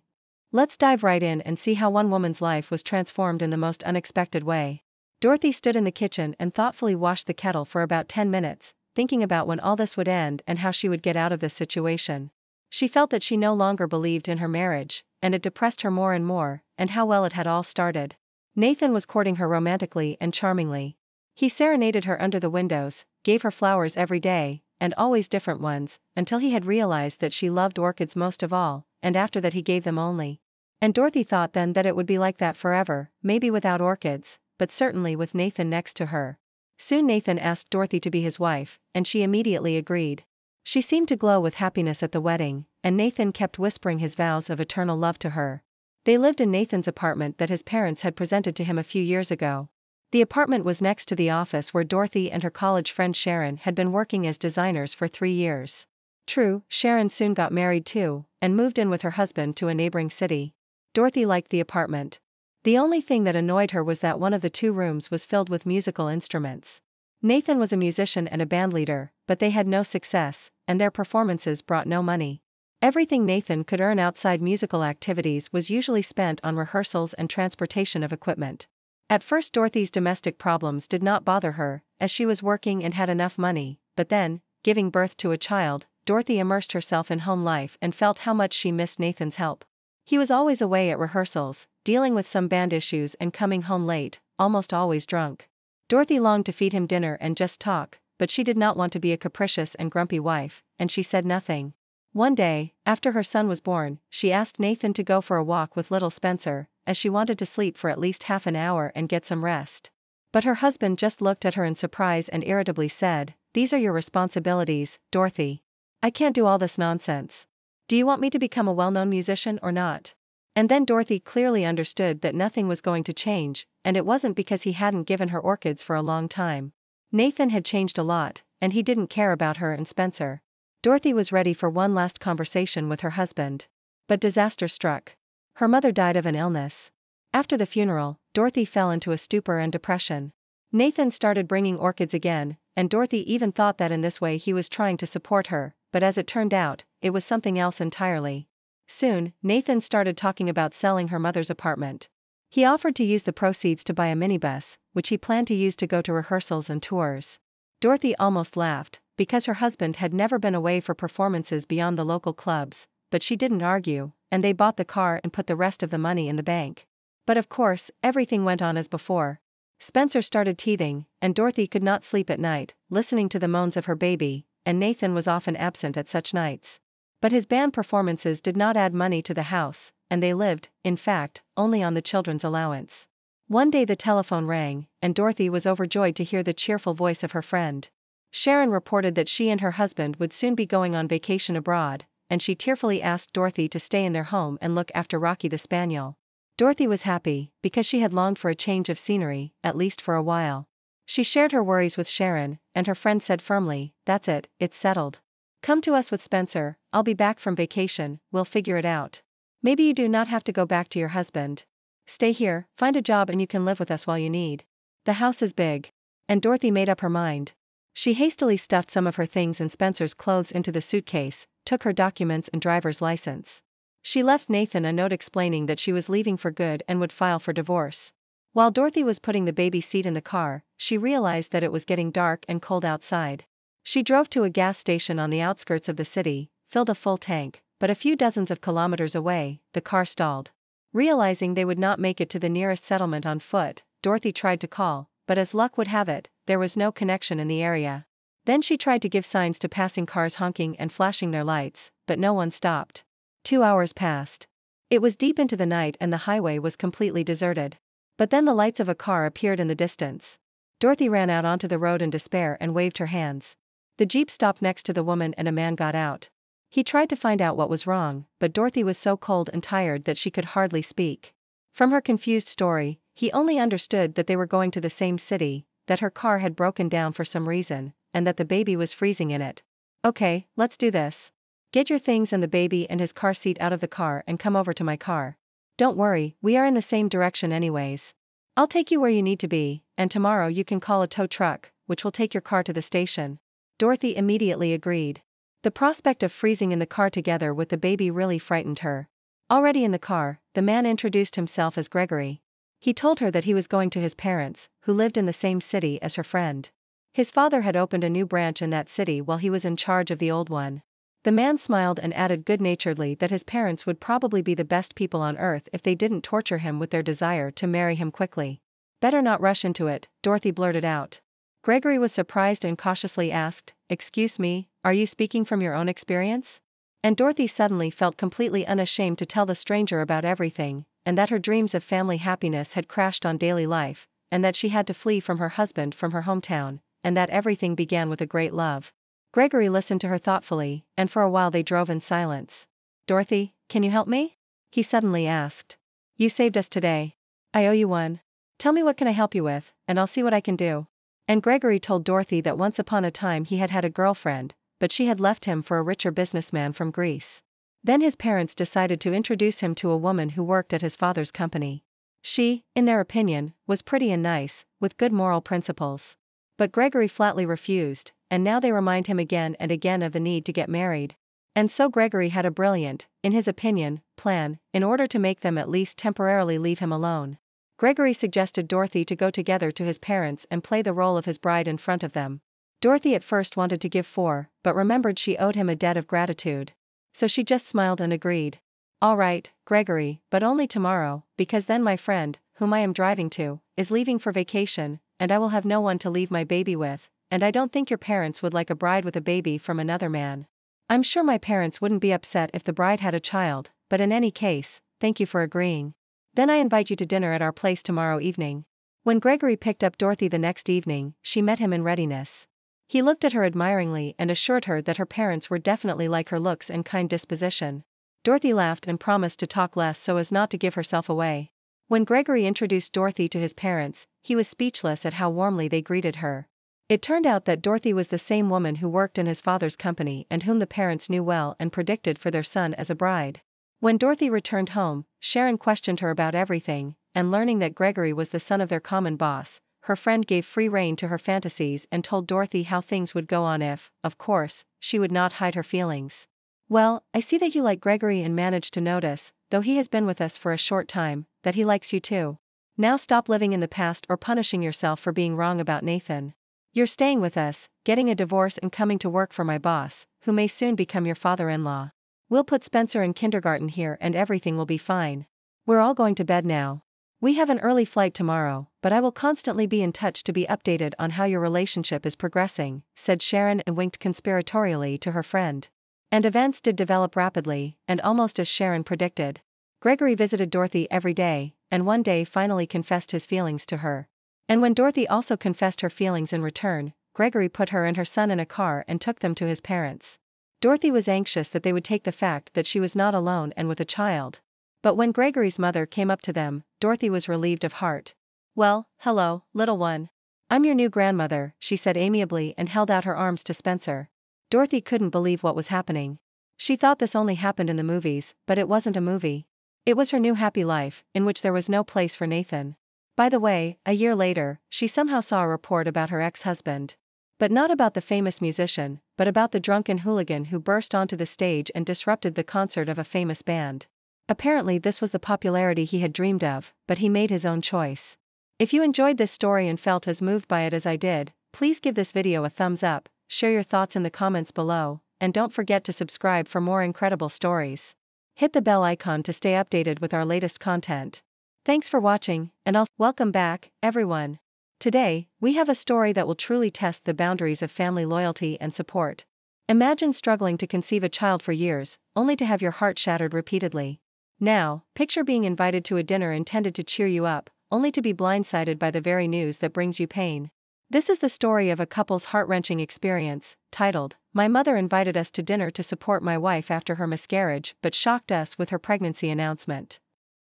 Let's dive right in and see how one woman's life was transformed in the most unexpected way. Dorothy stood in the kitchen and thoughtfully washed the kettle for about 10 minutes, thinking about when all this would end and how she would get out of this situation. She felt that she no longer believed in her marriage, and it depressed her more and more, and how well it had all started. Nathan was courting her romantically and charmingly. He serenaded her under the windows, gave her flowers every day, and always different ones, until he had realized that she loved orchids most of all, and after that he gave them only. And Dorothy thought then that it would be like that forever, maybe without orchids, but certainly with Nathan next to her. Soon Nathan asked Dorothy to be his wife, and she immediately agreed. She seemed to glow with happiness at the wedding, and Nathan kept whispering his vows of eternal love to her. They lived in Nathan's apartment that his parents had presented to him a few years ago. The apartment was next to the office where Dorothy and her college friend Sharon had been working as designers for 3 years. True, Sharon soon got married too, and moved in with her husband to a neighboring city. Dorothy liked the apartment. The only thing that annoyed her was that one of the 2 rooms was filled with musical instruments. Nathan was a musician and a bandleader, but they had no success, and their performances brought no money. Everything Nathan could earn outside musical activities was usually spent on rehearsals and transportation of equipment. At first Dorothy's domestic problems did not bother her, as she was working and had enough money, but then, giving birth to a child, Dorothy immersed herself in home life and felt how much she missed Nathan's help. He was always away at rehearsals, dealing with some band issues and coming home late, almost always drunk. Dorothy longed to feed him dinner and just talk, but she did not want to be a capricious and grumpy wife, and she said nothing. One day, after her son was born, she asked Nathan to go for a walk with little Spencer, as she wanted to sleep for at least half an hour and get some rest. But her husband just looked at her in surprise and irritably said, "These are your responsibilities, Dorothy. I can't do all this nonsense. Do you want me to become a well-known musician or not?" And then Dorothy clearly understood that nothing was going to change, and it wasn't because he hadn't given her orchids for a long time. Nathan had changed a lot, and he didn't care about her and Spencer. Dorothy was ready for one last conversation with her husband. But disaster struck. Her mother died of an illness. After the funeral, Dorothy fell into a stupor and depression. Nathan started bringing orchids again, and Dorothy even thought that in this way he was trying to support her, but as it turned out, it was something else entirely. Soon, Nathan started talking about selling her mother's apartment. He offered to use the proceeds to buy a minibus, which he planned to use to go to rehearsals and tours. Dorothy almost laughed, because her husband had never been away for performances beyond the local clubs, but she didn't argue, and they bought the car and put the rest of the money in the bank. But of course, everything went on as before. Spencer started teething, and Dorothy could not sleep at night, listening to the moans of her baby, and Nathan was often absent at such nights. But his band performances did not add money to the house, and they lived, in fact, only on the children's allowance. One day the telephone rang, and Dorothy was overjoyed to hear the cheerful voice of her friend. Sharon reported that she and her husband would soon be going on vacation abroad, and she tearfully asked Dorothy to stay in their home and look after Rocky the Spaniel. Dorothy was happy, because she had longed for a change of scenery, at least for a while. She shared her worries with Sharon, and her friend said firmly, "That's it, it's settled. Come to us with Spencer, I'll be back from vacation, we'll figure it out. Maybe you do not have to go back to your husband. Stay here, find a job and you can live with us while you need. The house is big." And Dorothy made up her mind. She hastily stuffed some of her things and Spencer's clothes into the suitcase, took her documents and driver's license. She left Nathan a note explaining that she was leaving for good and would file for divorce. While Dorothy was putting the baby seat in the car, she realized that it was getting dark and cold outside. She drove to a gas station on the outskirts of the city, filled a full tank, but a few dozens of kilometers away, the car stalled. Realizing they would not make it to the nearest settlement on foot, Dorothy tried to call, but as luck would have it, there was no connection in the area. Then she tried to give signs to passing cars honking and flashing their lights, but no one stopped. 2 hours passed. It was deep into the night and the highway was completely deserted. But then the lights of a car appeared in the distance. Dorothy ran out onto the road in despair and waved her hands. The jeep stopped next to the woman and a man got out. He tried to find out what was wrong, but Dorothy was so cold and tired that she could hardly speak. From her confused story, he only understood that they were going to the same city, that her car had broken down for some reason, and that the baby was freezing in it. "Okay, let's do this. Get your things and the baby and his car seat out of the car and come over to my car. Don't worry, we are in the same direction anyways. I'll take you where you need to be, and tomorrow you can call a tow truck, which will take your car to the station." Dorothy immediately agreed. The prospect of freezing in the car together with the baby really frightened her. Already in the car, the man introduced himself as Gregory. He told her that he was going to his parents, who lived in the same city as her friend. His father had opened a new branch in that city while he was in charge of the old one. The man smiled and added good-naturedly that his parents would probably be the best people on earth if they didn't torture him with their desire to marry him quickly. "Better not rush into it," Dorothy blurted out. Gregory was surprised and cautiously asked, "Excuse me, are you speaking from your own experience?" And Dorothy suddenly felt completely unashamed to tell the stranger about everything, and that her dreams of family happiness had crashed on daily life, and that she had to flee from her husband from her hometown, and that everything began with a great love. Gregory listened to her thoughtfully, and for a while they drove in silence. "Dorothy, can you help me?" he suddenly asked. "You saved us today. I owe you one. Tell me what can I help you with, and I'll see what I can do." And Gregory told Dorothy that once upon a time he had had a girlfriend, but she had left him for a richer businessman from Greece. Then his parents decided to introduce him to a woman who worked at his father's company. She, in their opinion, was pretty and nice, with good moral principles. But Gregory flatly refused, and now they remind him again and again of the need to get married. And so Gregory had a brilliant, in his opinion, plan, in order to make them at least temporarily leave him alone. Gregory suggested Dorothy to go together to his parents and play the role of his bride in front of them. Dorothy at first wanted to give 4, but remembered she owed him a debt of gratitude. So she just smiled and agreed. All right, Gregory, but only tomorrow, because then my friend, whom I am driving to, is leaving for vacation, and I will have no one to leave my baby with, and I don't think your parents would like a bride with a baby from another man. I'm sure my parents wouldn't be upset if the bride had a child, but in any case, thank you for agreeing. Then I invite you to dinner at our place tomorrow evening. When Gregory picked up Dorothy the next evening, she met him in readiness. He looked at her admiringly and assured her that her parents were definitely like her looks and kind disposition. Dorothy laughed and promised to talk less so as not to give herself away. When Gregory introduced Dorothy to his parents, he was speechless at how warmly they greeted her. It turned out that Dorothy was the same woman who worked in his father's company and whom the parents knew well and predicted for their son as a bride. When Dorothy returned home, Sharon questioned her about everything, and learning that Gregory was the son of their common boss, her friend gave free rein to her fantasies and told Dorothy how things would go on if, of course, she would not hide her feelings. Well, I see that you like Gregory and managed to notice, though he has been with us for a short time, that he likes you too. Now stop living in the past or punishing yourself for being wrong about Nathan. You're staying with us, getting a divorce and coming to work for my boss, who may soon become your father-in-law. We'll put Spencer in kindergarten here and everything will be fine. We're all going to bed now. We have an early flight tomorrow, but I will constantly be in touch to be updated on how your relationship is progressing, said Sharon and winked conspiratorially to her friend. And events did develop rapidly, and almost as Sharon predicted. Gregory visited Dorothy every day, and one day finally confessed his feelings to her. And when Dorothy also confessed her feelings in return, Gregory put her and her son in a car and took them to his parents. Dorothy was anxious that they would take the fact that she was not alone and with a child. But when Gregory's mother came up to them, Dorothy was relieved of heart. Well, hello, little one. I'm your new grandmother, she said amiably and held out her arms to Spencer. Dorothy couldn't believe what was happening. She thought this only happened in the movies, but it wasn't a movie. It was her new happy life, in which there was no place for Nathan. By the way, a year later, she somehow saw a report about her ex-husband. But not about the famous musician, but about the drunken hooligan who burst onto the stage and disrupted the concert of a famous band. Apparently this was the popularity he had dreamed of, but he made his own choice. If you enjoyed this story and felt as moved by it as I did, please give this video a thumbs up, share your thoughts in the comments below, and don't forget to subscribe for more incredible stories. Hit the bell icon to stay updated with our latest content. Thanks for watching, and welcome back, everyone. Today, we have a story that will truly test the boundaries of family loyalty and support. Imagine struggling to conceive a child for years, only to have your heart shattered repeatedly. Now, picture being invited to a dinner intended to cheer you up, only to be blindsided by the very news that brings you pain. This is the story of a couple's heart-wrenching experience, titled, "My Mother Invited Us to Dinner to Support My Wife After Her Miscarriage But Shocked Us with Her Pregnancy Announcement."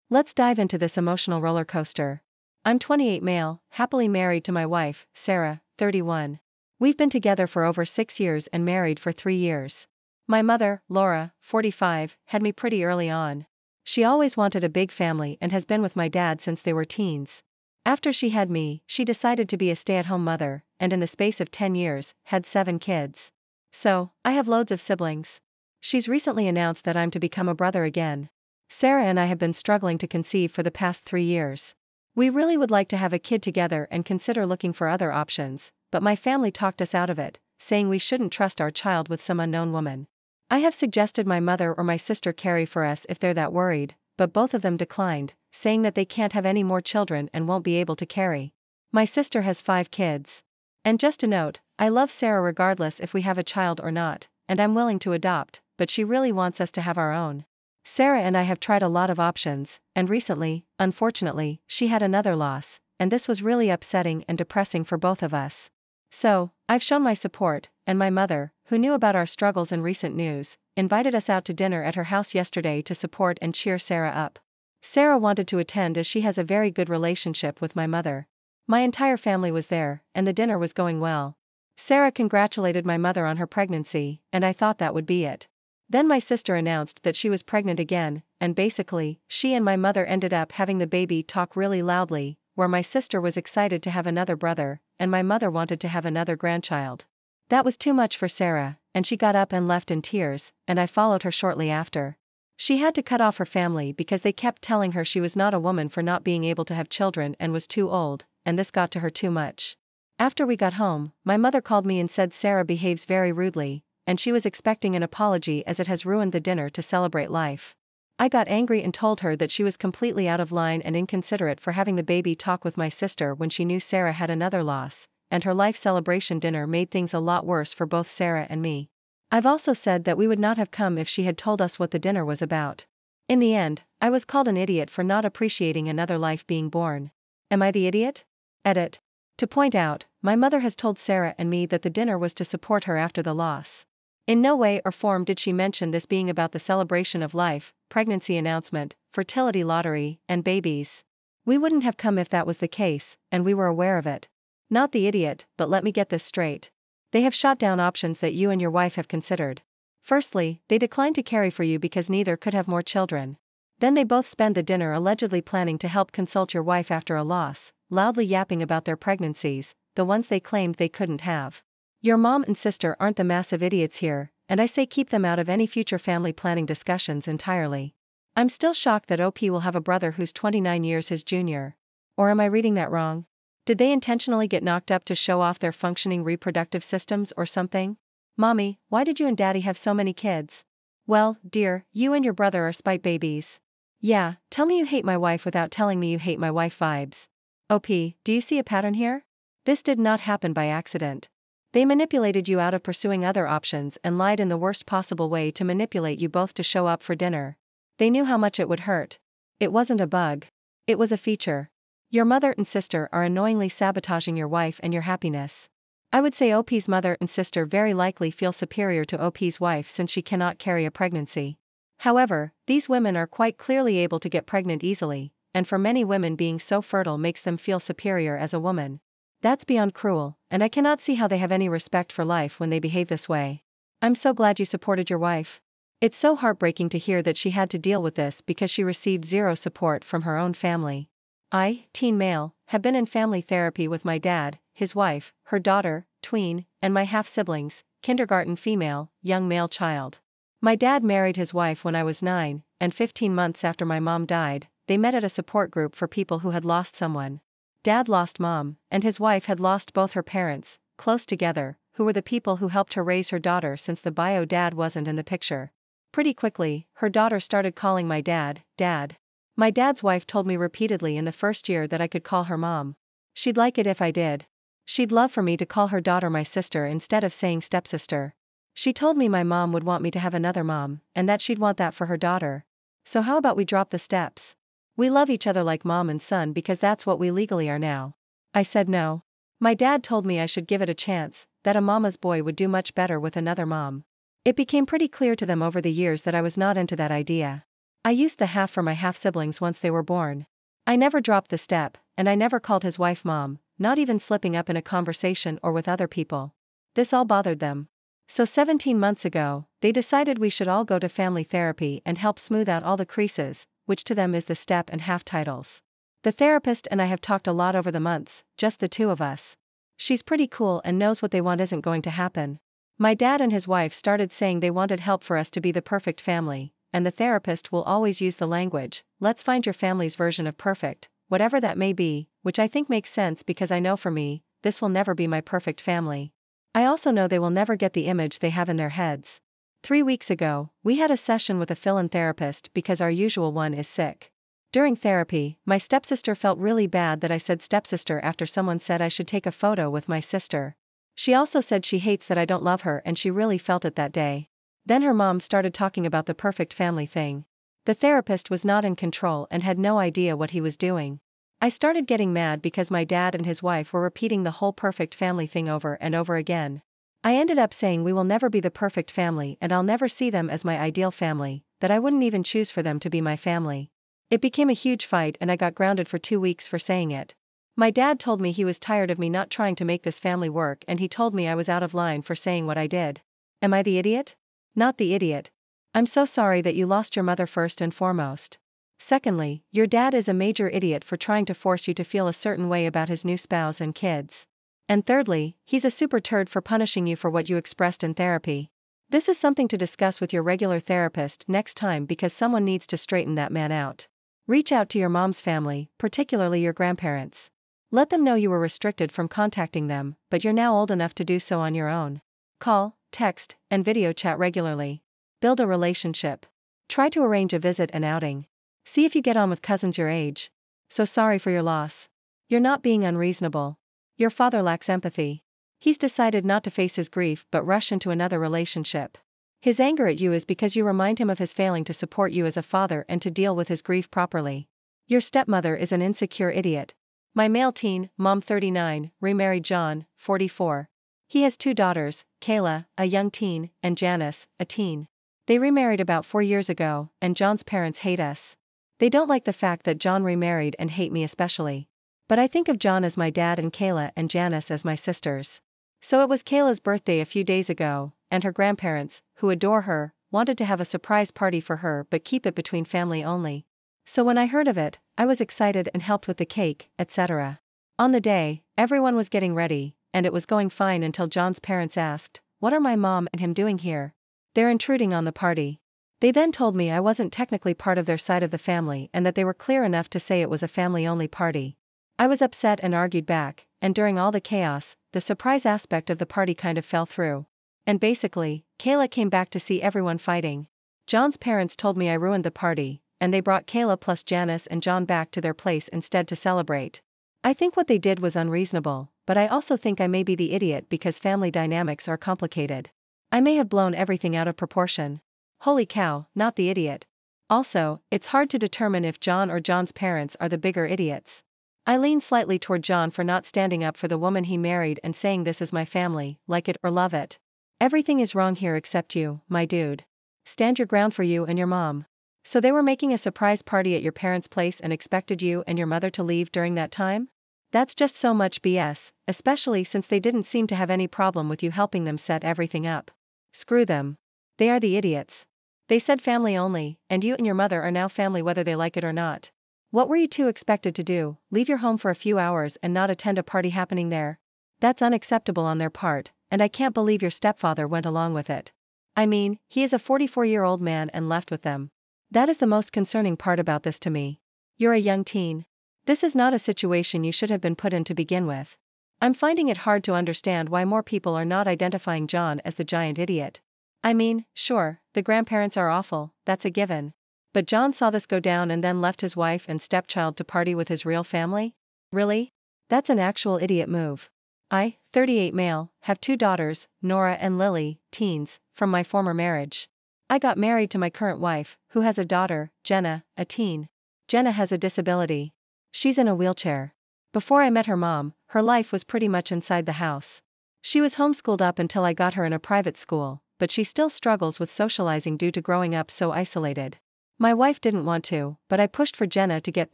Let's dive into this emotional roller coaster. I'm 28 male, happily married to my wife, Sarah, 31. We've been together for over 6 years and married for 3 years. My mother, Laura, 45, had me pretty early on. She always wanted a big family and has been with my dad since they were teens. After she had me, she decided to be a stay-at-home mother, and in the space of 10 years, had 7 kids. So, I have loads of siblings. She's recently announced that I'm to become a brother again. Sarah and I have been struggling to conceive for the past 3 years. We really would like to have a kid together and consider looking for other options, but my family talked us out of it, saying we shouldn't trust our child with some unknown woman. I have suggested my mother or my sister carry for us if they're that worried, but both of them declined, saying that they can't have any more children and won't be able to carry. My sister has 5 kids. And just a note, I love Sarah regardless if we have a child or not, and I'm willing to adopt, but she really wants us to have our own. Sarah and I have tried a lot of options, and recently, unfortunately, she had another loss, and this was really upsetting and depressing for both of us. So, I've shown my support, and my mother, who knew about our struggles and recent news, invited us out to dinner at her house yesterday to support and cheer Sarah up. Sarah wanted to attend as she has a very good relationship with my mother. My entire family was there, and the dinner was going well. Sarah congratulated my mother on her pregnancy, and I thought that would be it. Then my sister announced that she was pregnant again, and basically, she and my mother ended up having the baby talk really loudly, where my sister was excited to have another brother, and my mother wanted to have another grandchild. That was too much for Sarah, and she got up and left in tears, and I followed her shortly after. She had to cut off her family because they kept telling her she was not a woman for not being able to have children and was too old, and this got to her too much. After we got home, my mother called me and said Sarah behaves very rudely, and she was expecting an apology as it has ruined the dinner to celebrate life. I got angry and told her that she was completely out of line and inconsiderate for having the baby talk with my sister when she knew Sarah had another loss, and her life celebration dinner made things a lot worse for both Sarah and me. I've also said that we would not have come if she had told us what the dinner was about. In the end, I was called an idiot for not appreciating another life being born. Am I the idiot? Edit. To point out, my mother has told Sarah and me that the dinner was to support her after the loss. In no way or form did she mention this being about the celebration of life, pregnancy announcement, fertility lottery, and babies. We wouldn't have come if that was the case, and we were aware of it. Not the idiot, but let me get this straight. They have shot down options that you and your wife have considered. Firstly, they declined to carry for you because neither could have more children. Then they both spend the dinner allegedly planning to help consult your wife after a loss, loudly yapping about their pregnancies, the ones they claimed they couldn't have. Your mom and sister aren't the massive idiots here, and I say keep them out of any future family planning discussions entirely. I'm still shocked that OP will have a brother who's 29 years his junior. Or am I reading that wrong? Did they intentionally get knocked up to show off their functioning reproductive systems or something? Mommy, why did you and Daddy have so many kids? Well, dear, you and your brother are spite babies. Yeah, tell me you hate my wife without telling me you hate my wife vibes. OP, do you see a pattern here? This did not happen by accident. They manipulated you out of pursuing other options and lied in the worst possible way to manipulate you both to show up for dinner. They knew how much it would hurt. It wasn't a bug. It was a feature. Your mother and sister are annoyingly sabotaging your wife and your happiness. I would say OP's mother and sister very likely feel superior to OP's wife since she cannot carry a pregnancy. However, these women are quite clearly able to get pregnant easily, and for many women being so fertile makes them feel superior as a woman. That's beyond cruel, and I cannot see how they have any respect for life when they behave this way. I'm so glad you supported your wife. It's so heartbreaking to hear that she had to deal with this because she received zero support from her own family. I, teen male, have been in family therapy with my dad, his wife, her daughter, tween, and my half-siblings, kindergarten female, young male child. My dad married his wife when I was 9, and 15 months after my mom died, they met at a support group for people who had lost someone. Dad lost mom, and his wife had lost both her parents, close together, who were the people who helped her raise her daughter since the bio dad wasn't in the picture. Pretty quickly, her daughter started calling my dad, Dad. My dad's wife told me repeatedly in the first year that I could call her mom. She'd like it if I did. She'd love for me to call her daughter my sister instead of saying stepsister. She told me my mom would want me to have another mom, and that she'd want that for her daughter. So how about we drop the steps? We love each other like mom and son because that's what we legally are now. I said no. My dad told me I should give it a chance, that a mama's boy would do much better with another mom. It became pretty clear to them over the years that I was not into that idea. I used the half for my half-siblings once they were born. I never dropped the step, and I never called his wife mom, not even slipping up in a conversation or with other people. This all bothered them. So 17 months ago, they decided we should all go to family therapy and help smooth out all the creases, which to them is the step and half titles. The therapist and I have talked a lot over the months, just the two of us. She's pretty cool and knows what they want isn't going to happen. My dad and his wife started saying they wanted help for us to be the perfect family, and the therapist will always use the language, let's find your family's version of perfect, whatever that may be, which I think makes sense because I know for me, this will never be my perfect family. I also know they will never get the image they have in their heads. 3 weeks ago, we had a session with a fill-in therapist because our usual one is sick. During therapy, my stepsister felt really bad that I said stepsister after someone said I should take a photo with my sister. She also said she hates that I don't love her and she really felt it that day. Then her mom started talking about the perfect family thing. The therapist was not in control and had no idea what he was doing. I started getting mad because my dad and his wife were repeating the whole perfect family thing over and over again. I ended up saying we will never be the perfect family and I'll never see them as my ideal family, that I wouldn't even choose for them to be my family. It became a huge fight and I got grounded for 2 weeks for saying it. My dad told me he was tired of me not trying to make this family work and he told me I was out of line for saying what I did. Am I the idiot? Not the idiot. I'm so sorry that you lost your mother first and foremost. Secondly, your dad is a major idiot for trying to force you to feel a certain way about his new spouse and kids. And thirdly, he's a super turd for punishing you for what you expressed in therapy. This is something to discuss with your regular therapist next time because someone needs to straighten that man out. Reach out to your mom's family, particularly your grandparents. Let them know you were restricted from contacting them, but you're now old enough to do so on your own. Call, text, and video chat regularly. Build a relationship. Try to arrange a visit and outing. See if you get on with cousins your age. So sorry for your loss. You're not being unreasonable. Your father lacks empathy. He's decided not to face his grief but rush into another relationship. His anger at you is because you remind him of his failing to support you as a father and to deal with his grief properly. Your stepmother is an insecure idiot. My male teen, mom 39, remarried John, 44. He has 2 daughters, Kayla, a young teen, and Janice, a teen. They remarried about 4 years ago, and John's parents hate us. They don't like the fact that John remarried and hate me especially. But I think of John as my dad and Kayla and Janice as my sisters. So it was Kayla's birthday a few days ago, and her grandparents, who adore her, wanted to have a surprise party for her but keep it between family only. So when I heard of it, I was excited and helped with the cake, etc. On the day, everyone was getting ready, and it was going fine until John's parents asked, "What are my mom and him doing here? They're intruding on the party." They then told me I wasn't technically part of their side of the family and that they were clear enough to say it was a family-only party. I was upset and argued back, and during all the chaos, the surprise aspect of the party kind of fell through. And basically, Kayla came back to see everyone fighting. John's parents told me I ruined the party, and they brought Kayla plus Janice and John back to their place instead to celebrate. I think what they did was unreasonable, but I also think I may be the idiot because family dynamics are complicated. I may have blown everything out of proportion. Holy cow, not the idiot. Also, it's hard to determine if John or John's parents are the bigger idiots. I lean slightly toward John for not standing up for the woman he married and saying this is my family, like it or love it. Everything is wrong here except you, my dude. Stand your ground for you and your mom. So they were making a surprise party at your parents' place and expected you and your mother to leave during that time? That's just so much BS, especially since they didn't seem to have any problem with you helping them set everything up. Screw them. They are the idiots. They said family only, and you and your mother are now family whether they like it or not. What were you two expected to do, leave your home for a few hours and not attend a party happening there? That's unacceptable on their part, and I can't believe your stepfather went along with it. I mean, he is a 44-year-old man and left with them. That is the most concerning part about this to me. You're a young teen. This is not a situation you should have been put in to begin with. I'm finding it hard to understand why more people are not identifying John as the giant idiot. I mean, sure, the grandparents are awful, that's a given. But John saw this go down and then left his wife and stepchild to party with his real family? Really? That's an actual idiot move. I, 38 male, have 2 daughters, Nora and Lily, teens, from my former marriage. I got married to my current wife, who has a daughter, Jenna, a teen. Jenna has a disability. She's in a wheelchair. Before I met her mom, her life was pretty much inside the house. She was homeschooled up until I got her in a private school, but she still struggles with socializing due to growing up so isolated. My wife didn't want to, but I pushed for Jenna to get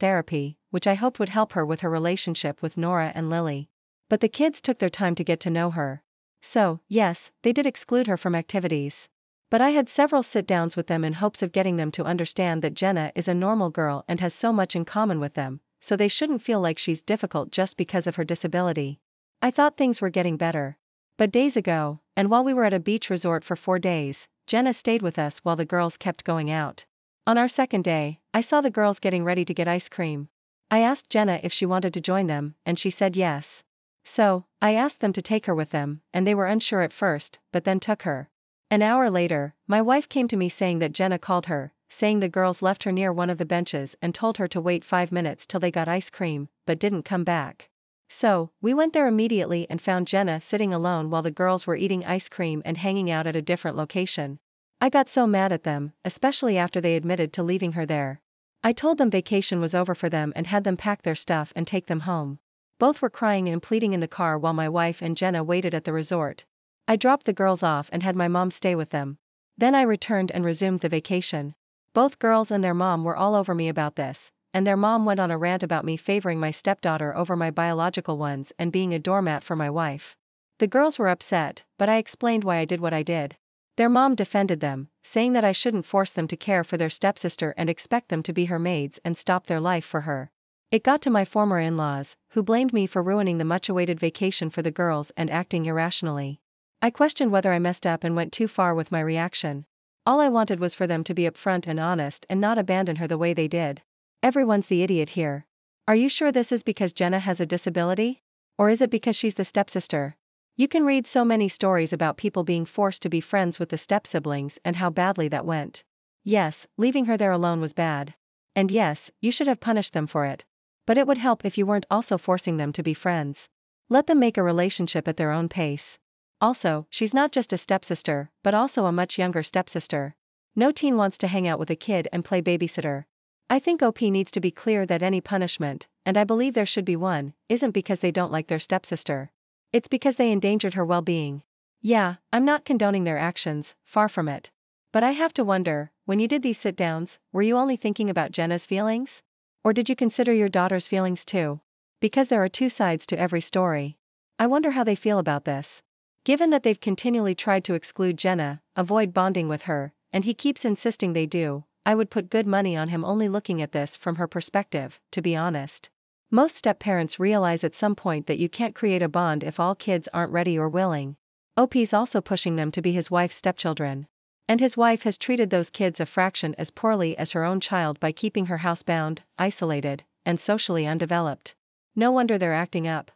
therapy, which I hoped would help her with her relationship with Nora and Lily. But the kids took their time to get to know her. So, yes, they did exclude her from activities. But I had several sit-downs with them in hopes of getting them to understand that Jenna is a normal girl and has so much in common with them, so they shouldn't feel like she's difficult just because of her disability. I thought things were getting better. But days ago, and while we were at a beach resort for 4 days, Jenna stayed with us while the girls kept going out. On our second day, I saw the girls getting ready to get ice cream. I asked Jenna if she wanted to join them, and she said yes. So, I asked them to take her with them, and they were unsure at first, but then took her. An hour later, my wife came to me saying that Jenna called her, saying the girls left her near one of the benches and told her to wait 5 minutes till they got ice cream, but didn't come back. So, we went there immediately and found Jenna sitting alone while the girls were eating ice cream and hanging out at a different location. I got so mad at them, especially after they admitted to leaving her there. I told them vacation was over for them and had them pack their stuff and take them home. Both were crying and pleading in the car while my wife and Jenna waited at the resort. I dropped the girls off and had my mom stay with them. Then I returned and resumed the vacation. Both girls and their mom were all over me about this, and their mom went on a rant about me favoring my stepdaughter over my biological ones and being a doormat for my wife. The girls were upset, but I explained why I did what I did. Their mom defended them, saying that I shouldn't force them to care for their stepsister and expect them to be her maids and stop their life for her. It got to my former in-laws, who blamed me for ruining the much-awaited vacation for the girls and acting irrationally. I questioned whether I messed up and went too far with my reaction. All I wanted was for them to be upfront and honest and not abandon her the way they did. Everyone's the idiot here. Are you sure this is because Jenna has a disability? Or is it because she's the stepsister? You can read so many stories about people being forced to be friends with the step-siblings and how badly that went. Yes, leaving her there alone was bad. And yes, you should have punished them for it. But it would help if you weren't also forcing them to be friends. Let them make a relationship at their own pace. Also, she's not just a stepsister, but also a much younger stepsister. No teen wants to hang out with a kid and play babysitter. I think OP needs to be clear that any punishment, and I believe there should be one, isn't because they don't like their stepsister. It's because they endangered her well-being. Yeah, I'm not condoning their actions, far from it. But I have to wonder, when you did these sit-downs, were you only thinking about Jenna's feelings? Or did you consider your daughter's feelings too? Because there are two sides to every story. I wonder how they feel about this. Given that they've continually tried to exclude Jenna, avoid bonding with her, and he keeps insisting they do, I would put good money on him only looking at this from her perspective, to be honest. Most step-parents realize at some point that you can't create a bond if all kids aren't ready or willing. OP's also pushing them to be his wife's stepchildren. And his wife has treated those kids a fraction as poorly as her own child by keeping her housebound, isolated, and socially undeveloped. No wonder they're acting up.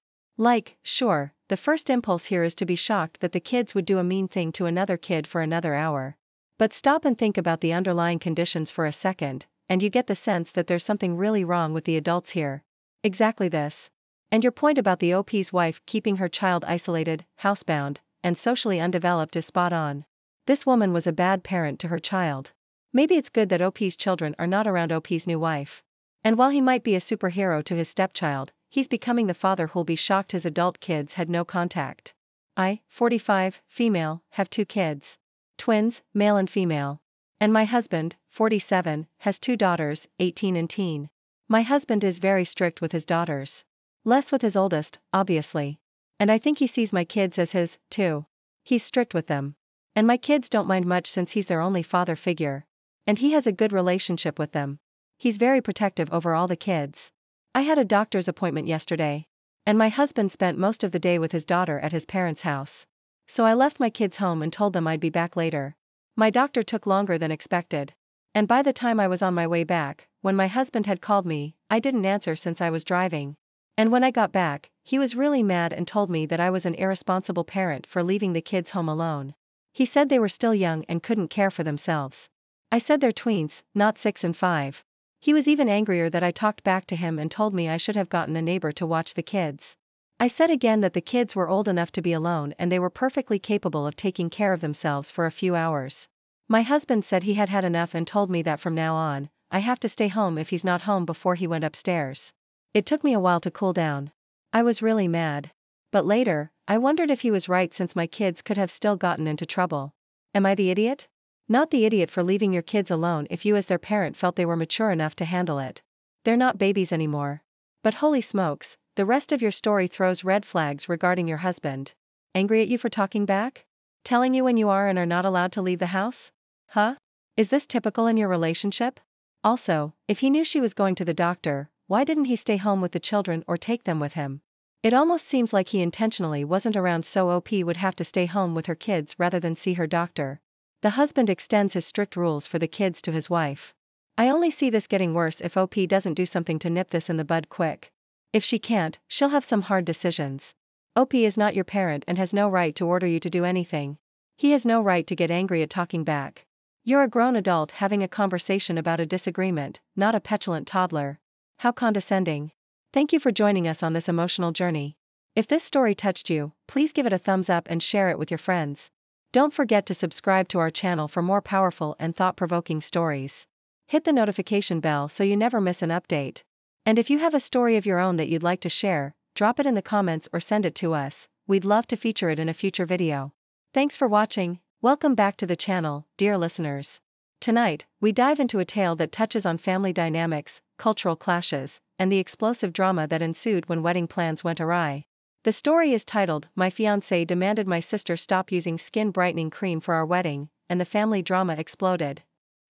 Sure, the first impulse here is to be shocked that the kids would do a mean thing to another kid for another hour. But stop and think about the underlying conditions for a second, and you get the sense that there's something really wrong with the adults here. Exactly this. And your point about the OP's wife keeping her child isolated, housebound, and socially undeveloped is spot on. This woman was a bad parent to her child. Maybe it's good that OP's children are not around OP's new wife. And while he might be a superhero to his stepchild, he's becoming the father who'll be shocked his adult kids had no contact. I, 45, female, have 2 kids. Twins, male and female. And my husband, 47, has 2 daughters, 18 and teen. My husband is very strict with his daughters. Less with his oldest, obviously. And I think he sees my kids as his, too. He's strict with them. And my kids don't mind much since he's their only father figure. And he has a good relationship with them. He's very protective over all the kids. I had a doctor's appointment yesterday. And my husband spent most of the day with his daughter at his parents' house. So I left my kids home and told them I'd be back later. My doctor took longer than expected. And by the time I was on my way back, when my husband had called me, I didn't answer since I was driving. And when I got back, he was really mad and told me that I was an irresponsible parent for leaving the kids home alone. He said they were still young and couldn't care for themselves. I said they're tweens, not 6 and 5. He was even angrier that I talked back to him and told me I should have gotten a neighbor to watch the kids. I said again that the kids were old enough to be alone and they were perfectly capable of taking care of themselves for a few hours. My husband said he had had enough and told me that from now on, I have to stay home if he's not home before he went upstairs. It took me a while to cool down. I was really mad. But later, I wondered if he was right since my kids could have still gotten into trouble. Am I the idiot? Not the idiot for leaving your kids alone if you as their parent felt they were mature enough to handle it. They're not babies anymore. But holy smokes, the rest of your story throws red flags regarding your husband. Angry at you for talking back? Telling you when you are and are not allowed to leave the house? Huh? Is this typical in your relationship? Also, if he knew she was going to the doctor, why didn't he stay home with the children or take them with him? It almost seems like he intentionally wasn't around so OP would have to stay home with her kids rather than see her doctor. The husband extends his strict rules for the kids to his wife. I only see this getting worse if OP doesn't do something to nip this in the bud quick. If she can't, she'll have some hard decisions. OP is not your parent and has no right to order you to do anything. He has no right to get angry at talking back. You're a grown adult having a conversation about a disagreement, not a petulant toddler. How condescending. Thank you for joining us on this emotional journey. If this story touched you, please give it a thumbs up and share it with your friends. Don't forget to subscribe to our channel for more powerful and thought-provoking stories. Hit the notification bell so you never miss an update. And if you have a story of your own that you'd like to share, drop it in the comments or send it to us. We'd love to feature it in a future video. Thanks for watching. Welcome back to the channel, dear listeners. Tonight, we dive into a tale that touches on family dynamics, cultural clashes, and the explosive drama that ensued when wedding plans went awry. The story is titled, My Fiancé Demanded My Sister Stop Using Skin Brightening Cream for Our Wedding, and the Family Drama Exploded.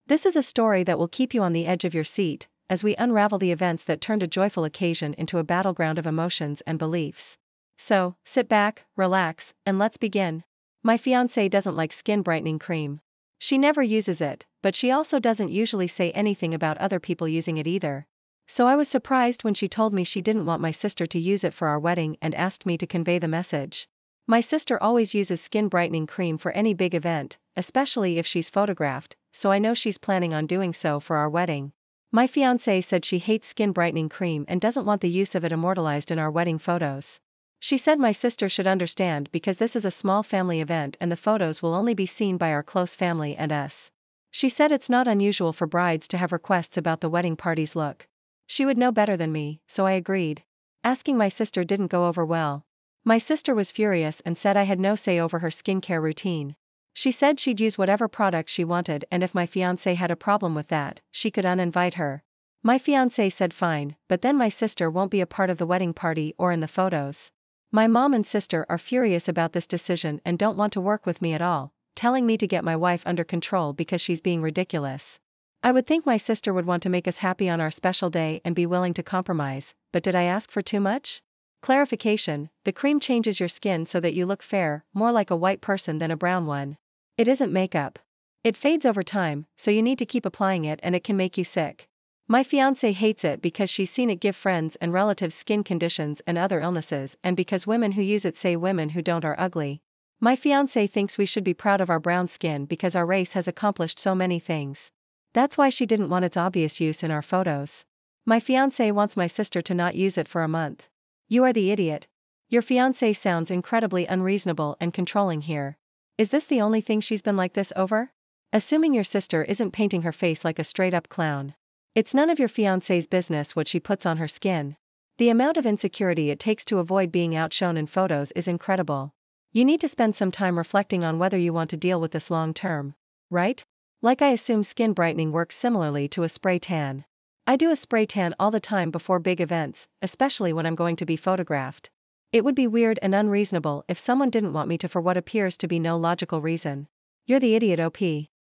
This is a story that will keep you on the edge of your seat, as we unravel the events that turned a joyful occasion into a battleground of emotions and beliefs. So, sit back, relax, and let's begin. My fiancé doesn't like skin brightening cream. She never uses it, but she also doesn't usually say anything about other people using it either. So I was surprised when she told me she didn't want my sister to use it for our wedding and asked me to convey the message. My sister always uses skin brightening cream for any big event, especially if she's photographed, so I know she's planning on doing so for our wedding. My fiancé said she hates skin brightening cream and doesn't want the use of it immortalized in our wedding photos. She said my sister should understand because this is a small family event and the photos will only be seen by our close family and us. She said it's not unusual for brides to have requests about the wedding party's look. She would know better than me, so I agreed. Asking my sister didn't go over well. My sister was furious and said I had no say over her skincare routine. She said she'd use whatever product she wanted and if my fiancé had a problem with that, she could uninvite her. My fiancé said fine, but then my sister won't be a part of the wedding party or in the photos. My mom and sister are furious about this decision and don't want to work with me at all, telling me to get my wife under control because she's being ridiculous. I would think my sister would want to make us happy on our special day and be willing to compromise, but did I ask for too much? Clarification: the cream changes your skin so that you look fair, more like a white person than a brown one. It isn't makeup. It fades over time, so you need to keep applying it and it can make you sick. My fiancé hates it because she's seen it give friends and relatives skin conditions and other illnesses and because women who use it say women who don't are ugly. My fiancé thinks we should be proud of our brown skin because our race has accomplished so many things. That's why she didn't want its obvious use in our photos. My fiancé wants my sister to not use it for a month. You are the idiot. Your fiancé sounds incredibly unreasonable and controlling here. Is this the only thing she's been like this over? Assuming your sister isn't painting her face like a straight-up clown. It's none of your fiancé's business what she puts on her skin. The amount of insecurity it takes to avoid being outshone in photos is incredible. You need to spend some time reflecting on whether you want to deal with this long term. Right? Like I assume skin brightening works similarly to a spray tan. I do a spray tan all the time before big events, especially when I'm going to be photographed. It would be weird and unreasonable if someone didn't want me to for what appears to be no logical reason. You're the idiot, OP.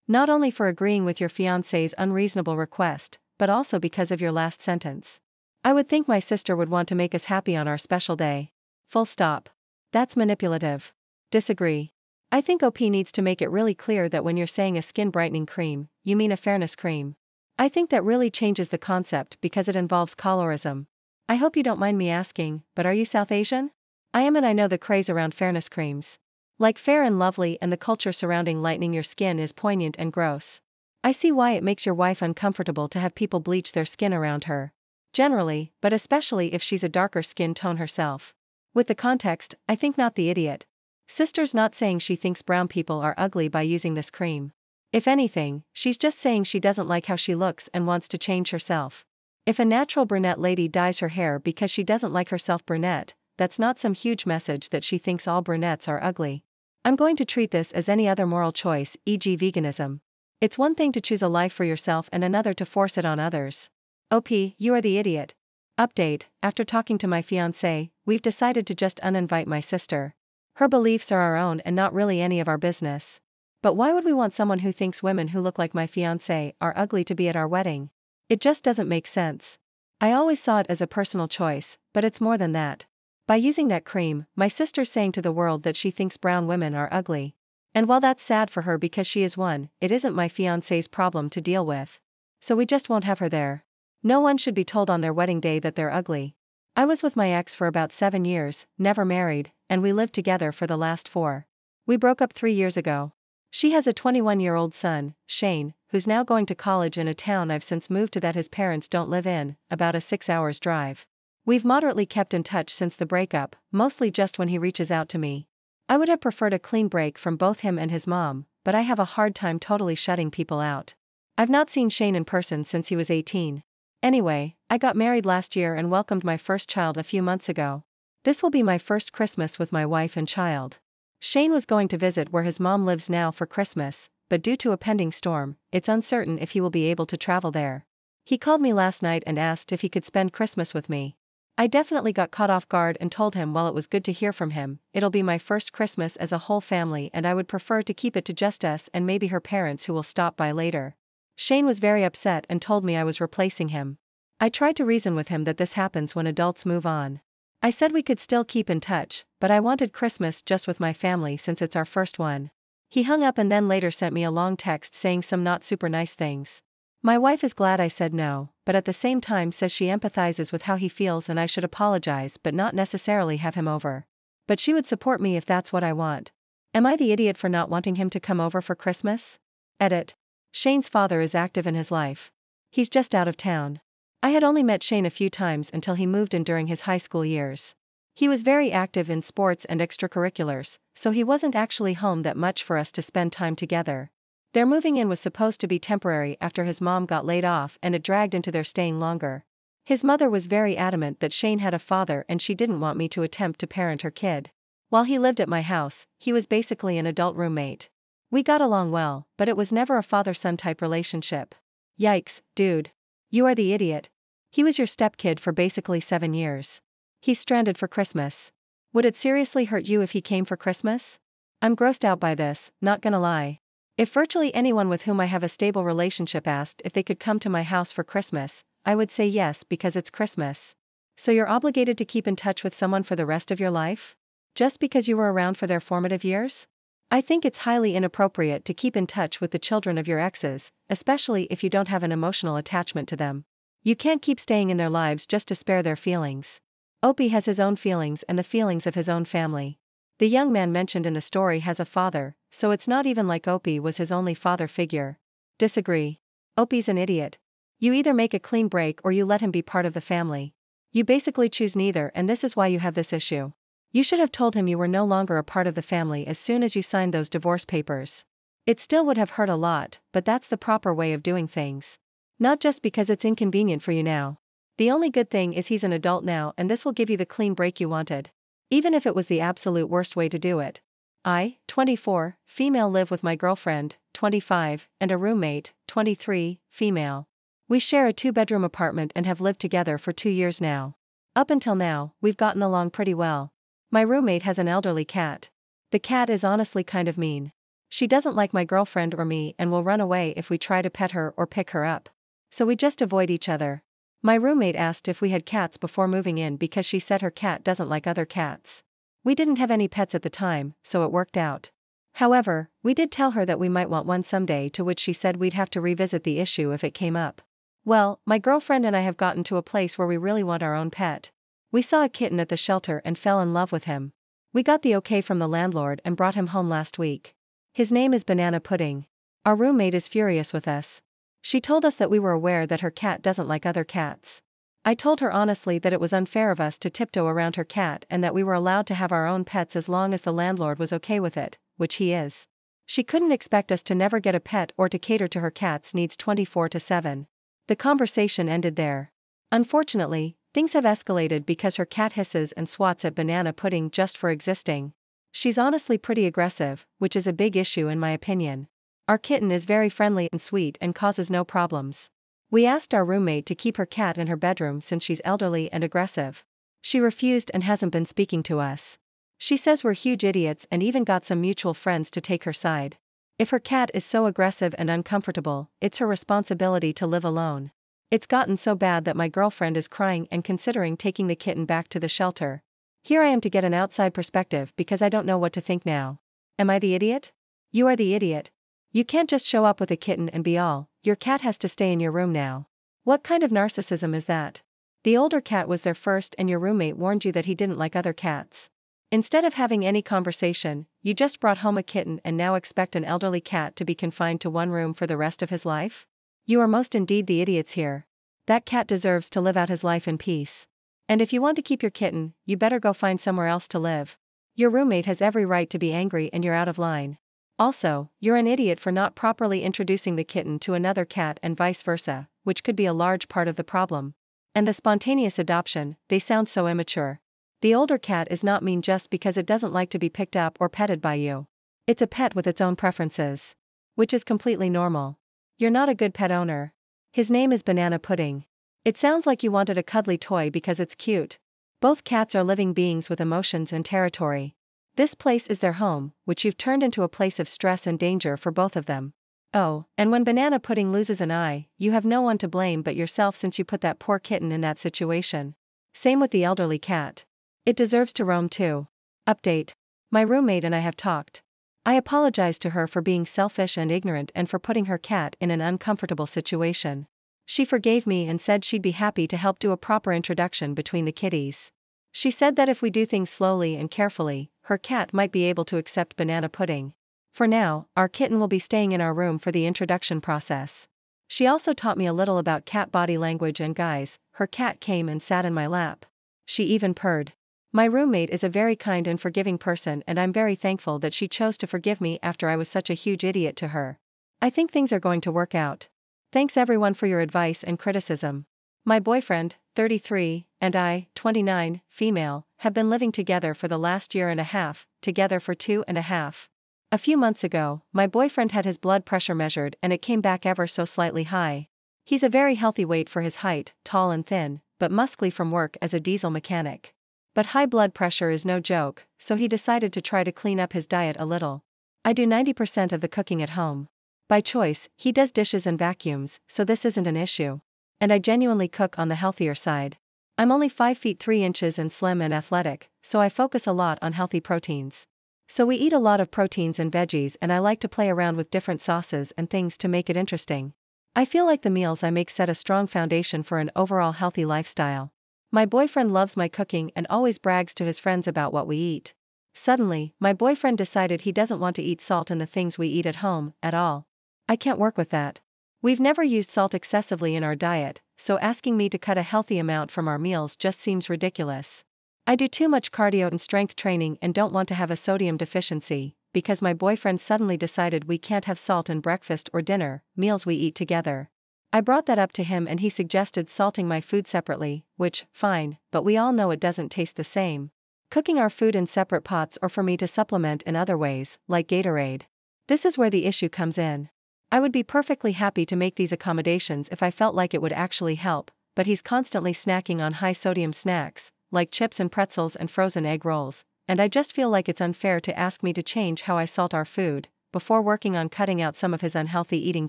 Not only for agreeing with your fiancé's unreasonable request, but also because of your last sentence. I would think my sister would want to make us happy on our special day. Full stop. That's manipulative. Disagree. I think OP needs to make it really clear that when you're saying a skin brightening cream, you mean a fairness cream. I think that really changes the concept because it involves colorism. I hope you don't mind me asking, but are you South Asian? I am, and I know the craze around fairness creams. Like Fair and Lovely, and the culture surrounding lightening your skin is poignant and gross. I see why it makes your wife uncomfortable to have people bleach their skin around her. Generally, but especially if she's a darker skin tone herself. With the context, I think not the idiot. Sister's not saying she thinks brown people are ugly by using this cream. If anything, she's just saying she doesn't like how she looks and wants to change herself. If a natural brunette lady dyes her hair because she doesn't like herself brunette, that's not some huge message that she thinks all brunettes are ugly. I'm going to treat this as any other moral choice, e.g. veganism. It's one thing to choose a life for yourself and another to force it on others. OP, you are the idiot. Update: after talking to my fiancé, we've decided to just uninvite my sister. Her beliefs are our own and not really any of our business. But why would we want someone who thinks women who look like my fiancé are ugly to be at our wedding? It just doesn't make sense. I always saw it as a personal choice, but it's more than that. By using that cream, my sister's saying to the world that she thinks brown women are ugly. And while that's sad for her because she is one, it isn't my fiancé's problem to deal with. So we just won't have her there. No one should be told on their wedding day that they're ugly. I was with my ex for about 7 years, never married, and we lived together for the last 4. We broke up 3 years ago. She has a 21-year-old son, Shane, who's now going to college in a town I've since moved to that his parents don't live in, about a 6 hours drive. We've moderately kept in touch since the breakup, mostly just when he reaches out to me. I would have preferred a clean break from both him and his mom, but I have a hard time totally shutting people out. I've not seen Shane in person since he was 18. Anyway, I got married last year and welcomed my first child a few months ago. This will be my first Christmas with my wife and child. Shane was going to visit where his mom lives now for Christmas, but due to a pending storm, it's uncertain if he will be able to travel there. He called me last night and asked if he could spend Christmas with me. I definitely got caught off guard and told him while it was good to hear from him, it'll be my first Christmas as a whole family and I would prefer to keep it to just us and maybe her parents who will stop by later. Shane was very upset and told me I was replacing him. I tried to reason with him that this happens when adults move on. I said we could still keep in touch, but I wanted Christmas just with my family since it's our first one. He hung up and then later sent me a long text saying some not super nice things. My wife is glad I said no, but at the same time says she empathizes with how he feels and I should apologize but not necessarily have him over. But she would support me if that's what I want. Am I the idiot for not wanting him to come over for Christmas? Edit. Shane's father is active in his life. He's just out of town. I had only met Shane a few times until he moved in during his high school years. He was very active in sports and extracurriculars, so he wasn't actually home that much for us to spend time together. Their moving in was supposed to be temporary after his mom got laid off and it dragged into their staying longer. His mother was very adamant that Shane had a father and she didn't want me to attempt to parent her kid. While he lived at my house, he was basically an adult roommate. We got along well, but it was never a father-son type relationship. Yikes, dude. You are the idiot. He was your stepkid for basically 7 years. He's stranded for Christmas. Would it seriously hurt you if he came for Christmas? I'm grossed out by this, not gonna lie. If virtually anyone with whom I have a stable relationship asked if they could come to my house for Christmas, I would say yes because it's Christmas. So you're obligated to keep in touch with someone for the rest of your life? Just because you were around for their formative years? I think it's highly inappropriate to keep in touch with the children of your exes, especially if you don't have an emotional attachment to them. You can't keep staying in their lives just to spare their feelings. Opie has his own feelings and the feelings of his own family. The young man mentioned in the story has a father, so it's not even like Opie was his only father figure. Disagree. Opie's an idiot. You either make a clean break or you let him be part of the family. You basically choose neither and this is why you have this issue. You should have told him you were no longer a part of the family as soon as you signed those divorce papers. It still would have hurt a lot, but that's the proper way of doing things. Not just because it's inconvenient for you now. The only good thing is he's an adult now and this will give you the clean break you wanted. Even if it was the absolute worst way to do it. I, 24, female, live with my girlfriend, 25, and a roommate, 23, female. We share a 2-bedroom apartment and have lived together for 2 years now. Up until now, we've gotten along pretty well. My roommate has an elderly cat. The cat is honestly kind of mean. She doesn't like my girlfriend or me and will run away if we try to pet her or pick her up. So we just avoid each other. My roommate asked if we had cats before moving in because she said her cat doesn't like other cats. We didn't have any pets at the time, so it worked out. However, we did tell her that we might want one someday, to which she said we'd have to revisit the issue if it came up. Well, my girlfriend and I have gotten to a place where we really want our own pet. We saw a kitten at the shelter and fell in love with him. We got the okay from the landlord and brought him home last week. His name is Banana Pudding. Our roommate is furious with us. She told us that we were aware that her cat doesn't like other cats. I told her honestly that it was unfair of us to tiptoe around her cat and that we were allowed to have our own pets as long as the landlord was okay with it, which he is. She couldn't expect us to never get a pet or to cater to her cat's needs 24/7. The conversation ended there. Unfortunately, things have escalated because her cat hisses and swats at Banana Pudding just for existing. She's honestly pretty aggressive, which is a big issue in my opinion. Our kitten is very friendly and sweet and causes no problems. We asked our roommate to keep her cat in her bedroom since she's elderly and aggressive. She refused and hasn't been speaking to us. She says we're huge idiots and even got some mutual friends to take her side. If her cat is so aggressive and uncomfortable, it's her responsibility to live alone. It's gotten so bad that my girlfriend is crying and considering taking the kitten back to the shelter. Here I am to get an outside perspective because I don't know what to think now. Am I the idiot? You are the idiot. You can't just show up with a kitten and be all, your cat has to stay in your room now. What kind of narcissism is that? The older cat was there first and your roommate warned you that he didn't like other cats. Instead of having any conversation, you just brought home a kitten and now expect an elderly cat to be confined to one room for the rest of his life? You are most indeed the idiots here. That cat deserves to live out his life in peace. And if you want to keep your kitten, you better go find somewhere else to live. Your roommate has every right to be angry and you're out of line. Also, you're an idiot for not properly introducing the kitten to another cat and vice versa, which could be a large part of the problem. And the spontaneous adoption, they sound so immature. The older cat is not mean just because it doesn't like to be picked up or petted by you. It's a pet with its own preferences. Which is completely normal. You're not a good pet owner. His name is Banana Pudding. It sounds like you wanted a cuddly toy because it's cute. Both cats are living beings with emotions and territory. This place is their home, which you've turned into a place of stress and danger for both of them. Oh, and when Banana Pudding loses an eye, you have no one to blame but yourself since you put that poor kitten in that situation. Same with the elderly cat. It deserves to roam too. Update. My roommate and I have talked. I apologized to her for being selfish and ignorant and for putting her cat in an uncomfortable situation. She forgave me and said she'd be happy to help do a proper introduction between the kitties. She said that if we do things slowly and carefully, her cat might be able to accept banana pudding. For now, our kitten will be staying in our room for the introduction process. She also taught me a little about cat body language, and guys, her cat came and sat in my lap. She even purred. My roommate is a very kind and forgiving person, and I'm very thankful that she chose to forgive me after I was such a huge idiot to her. I think things are going to work out. Thanks everyone for your advice and criticism. My boyfriend, 33, and I, 29, female, have been living together for the last year and a half, together for 2.5. A few months ago, my boyfriend had his blood pressure measured and it came back ever so slightly high. He's a very healthy weight for his height, tall and thin, but muscly from work as a diesel mechanic. But high blood pressure is no joke, so he decided to try to clean up his diet a little. I do 90% of the cooking at home. By choice, he does dishes and vacuums, so this isn't an issue. And I genuinely cook on the healthier side. I'm only 5 feet 3 inches and slim and athletic, so I focus a lot on healthy proteins. So we eat a lot of proteins and veggies, and I like to play around with different sauces and things to make it interesting. I feel like the meals I make set a strong foundation for an overall healthy lifestyle. My boyfriend loves my cooking and always brags to his friends about what we eat. Suddenly, my boyfriend decided he doesn't want to eat salt in the things we eat at home, at all. I can't work with that. We've never used salt excessively in our diet, so asking me to cut a healthy amount from our meals just seems ridiculous. I do too much cardio and strength training and don't want to have a sodium deficiency, because my boyfriend suddenly decided we can't have salt in breakfast or dinner, meals we eat together. I brought that up to him and he suggested salting my food separately, which, fine, but we all know it doesn't taste the same. Cooking our food in separate pots, or for me to supplement in other ways, like Gatorade. This is where the issue comes in. I would be perfectly happy to make these accommodations if I felt like it would actually help, but he's constantly snacking on high-sodium snacks, like chips and pretzels and frozen egg rolls, and I just feel like it's unfair to ask me to change how I salt our food, before working on cutting out some of his unhealthy eating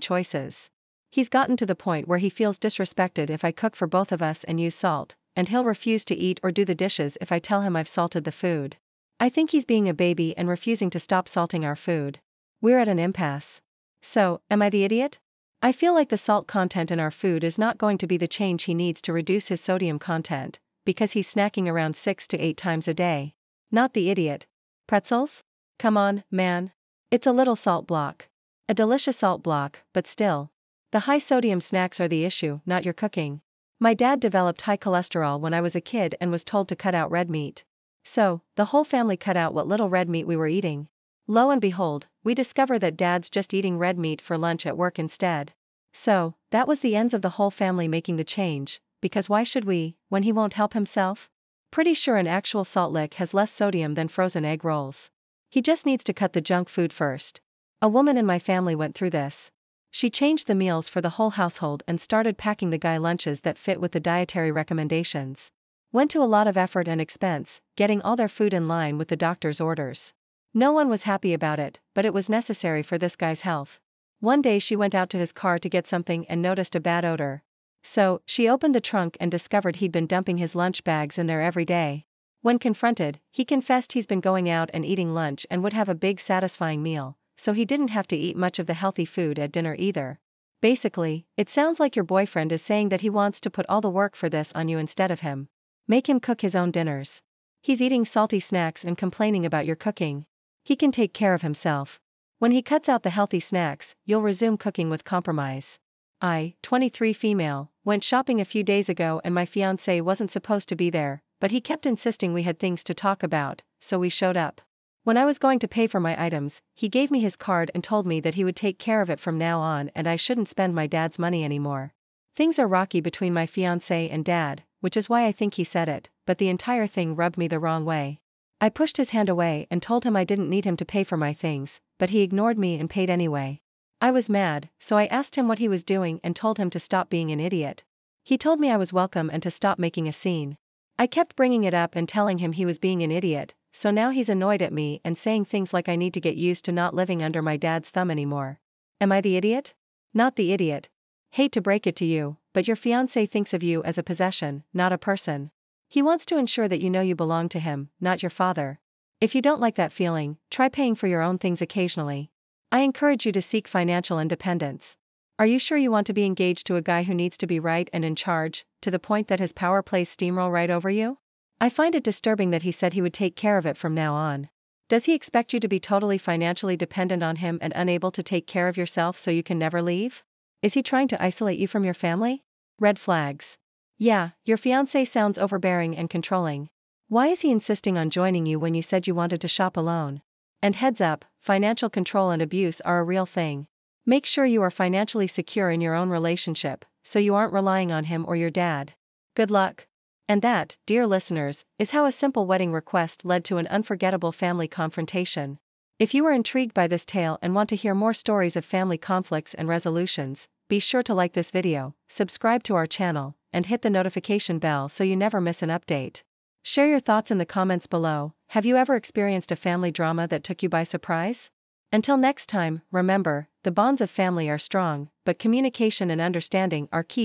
choices. He's gotten to the point where he feels disrespected if I cook for both of us and use salt, and he'll refuse to eat or do the dishes if I tell him I've salted the food. I think he's being a baby and refusing to stop salting our food. We're at an impasse. So, am I the idiot? I feel like the salt content in our food is not going to be the change he needs to reduce his sodium content, because he's snacking around 6 to 8 times a day. Not the idiot. Pretzels? Come on, man. It's a little salt block. A delicious salt block, but still. The high sodium snacks are the issue, not your cooking. My dad developed high cholesterol when I was a kid and was told to cut out red meat. So, the whole family cut out what little red meat we were eating. Lo and behold, we discover that dad's just eating red meat for lunch at work instead. So, that was the ends of the whole family making the change, because why should we, when he won't help himself? Pretty sure an actual salt lick has less sodium than frozen egg rolls. He just needs to cut the junk food first. A woman in my family went through this. She changed the meals for the whole household and started packing the guy lunches that fit with the dietary recommendations. Went to a lot of effort and expense, getting all their food in line with the doctor's orders. No one was happy about it, but it was necessary for this guy's health. One day she went out to his car to get something and noticed a bad odor. So, she opened the trunk and discovered he'd been dumping his lunch bags in there every day. When confronted, he confessed he's been going out and eating lunch and would have a big satisfying meal, so he didn't have to eat much of the healthy food at dinner either. Basically, it sounds like your boyfriend is saying that he wants to put all the work for this on you instead of him. Make him cook his own dinners. He's eating salty snacks and complaining about your cooking. He can take care of himself. When he cuts out the healthy snacks, you'll resume cooking with compromise. I, 23 female, went shopping a few days ago and my fiancé wasn't supposed to be there, but he kept insisting we had things to talk about, so we showed up. When I was going to pay for my items, he gave me his card and told me that he would take care of it from now on and I shouldn't spend my dad's money anymore. Things are rocky between my fiancé and dad, which is why I think he said it, but the entire thing rubbed me the wrong way. I pushed his hand away and told him I didn't need him to pay for my things, but he ignored me and paid anyway. I was mad, so I asked him what he was doing and told him to stop being an idiot. He told me I was welcome and to stop making a scene. I kept bringing it up and telling him he was being an idiot, so now he's annoyed at me and saying things like I need to get used to not living under my dad's thumb anymore. Am I the idiot? Not the idiot. Hate to break it to you, but your fiancé thinks of you as a possession, not a person. He wants to ensure that you know you belong to him, not your father. If you don't like that feeling, try paying for your own things occasionally. I encourage you to seek financial independence. Are you sure you want to be engaged to a guy who needs to be right and in charge, to the point that his power plays steamroll right over you? I find it disturbing that he said he would take care of it from now on. Does he expect you to be totally financially dependent on him and unable to take care of yourself so you can never leave? Is he trying to isolate you from your family? Red flags. Yeah, your fiancé sounds overbearing and controlling. Why is he insisting on joining you when you said you wanted to shop alone? And heads up, financial control and abuse are a real thing. Make sure you are financially secure in your own relationship, so you aren't relying on him or your dad. Good luck. And that, dear listeners, is how a simple wedding request led to an unforgettable family confrontation. If you are intrigued by this tale and want to hear more stories of family conflicts and resolutions, be sure to like this video, subscribe to our channel, and hit the notification bell so you never miss an update. Share your thoughts in the comments below. Have you ever experienced a family drama that took you by surprise? Until next time, remember, the bonds of family are strong, but communication and understanding are key.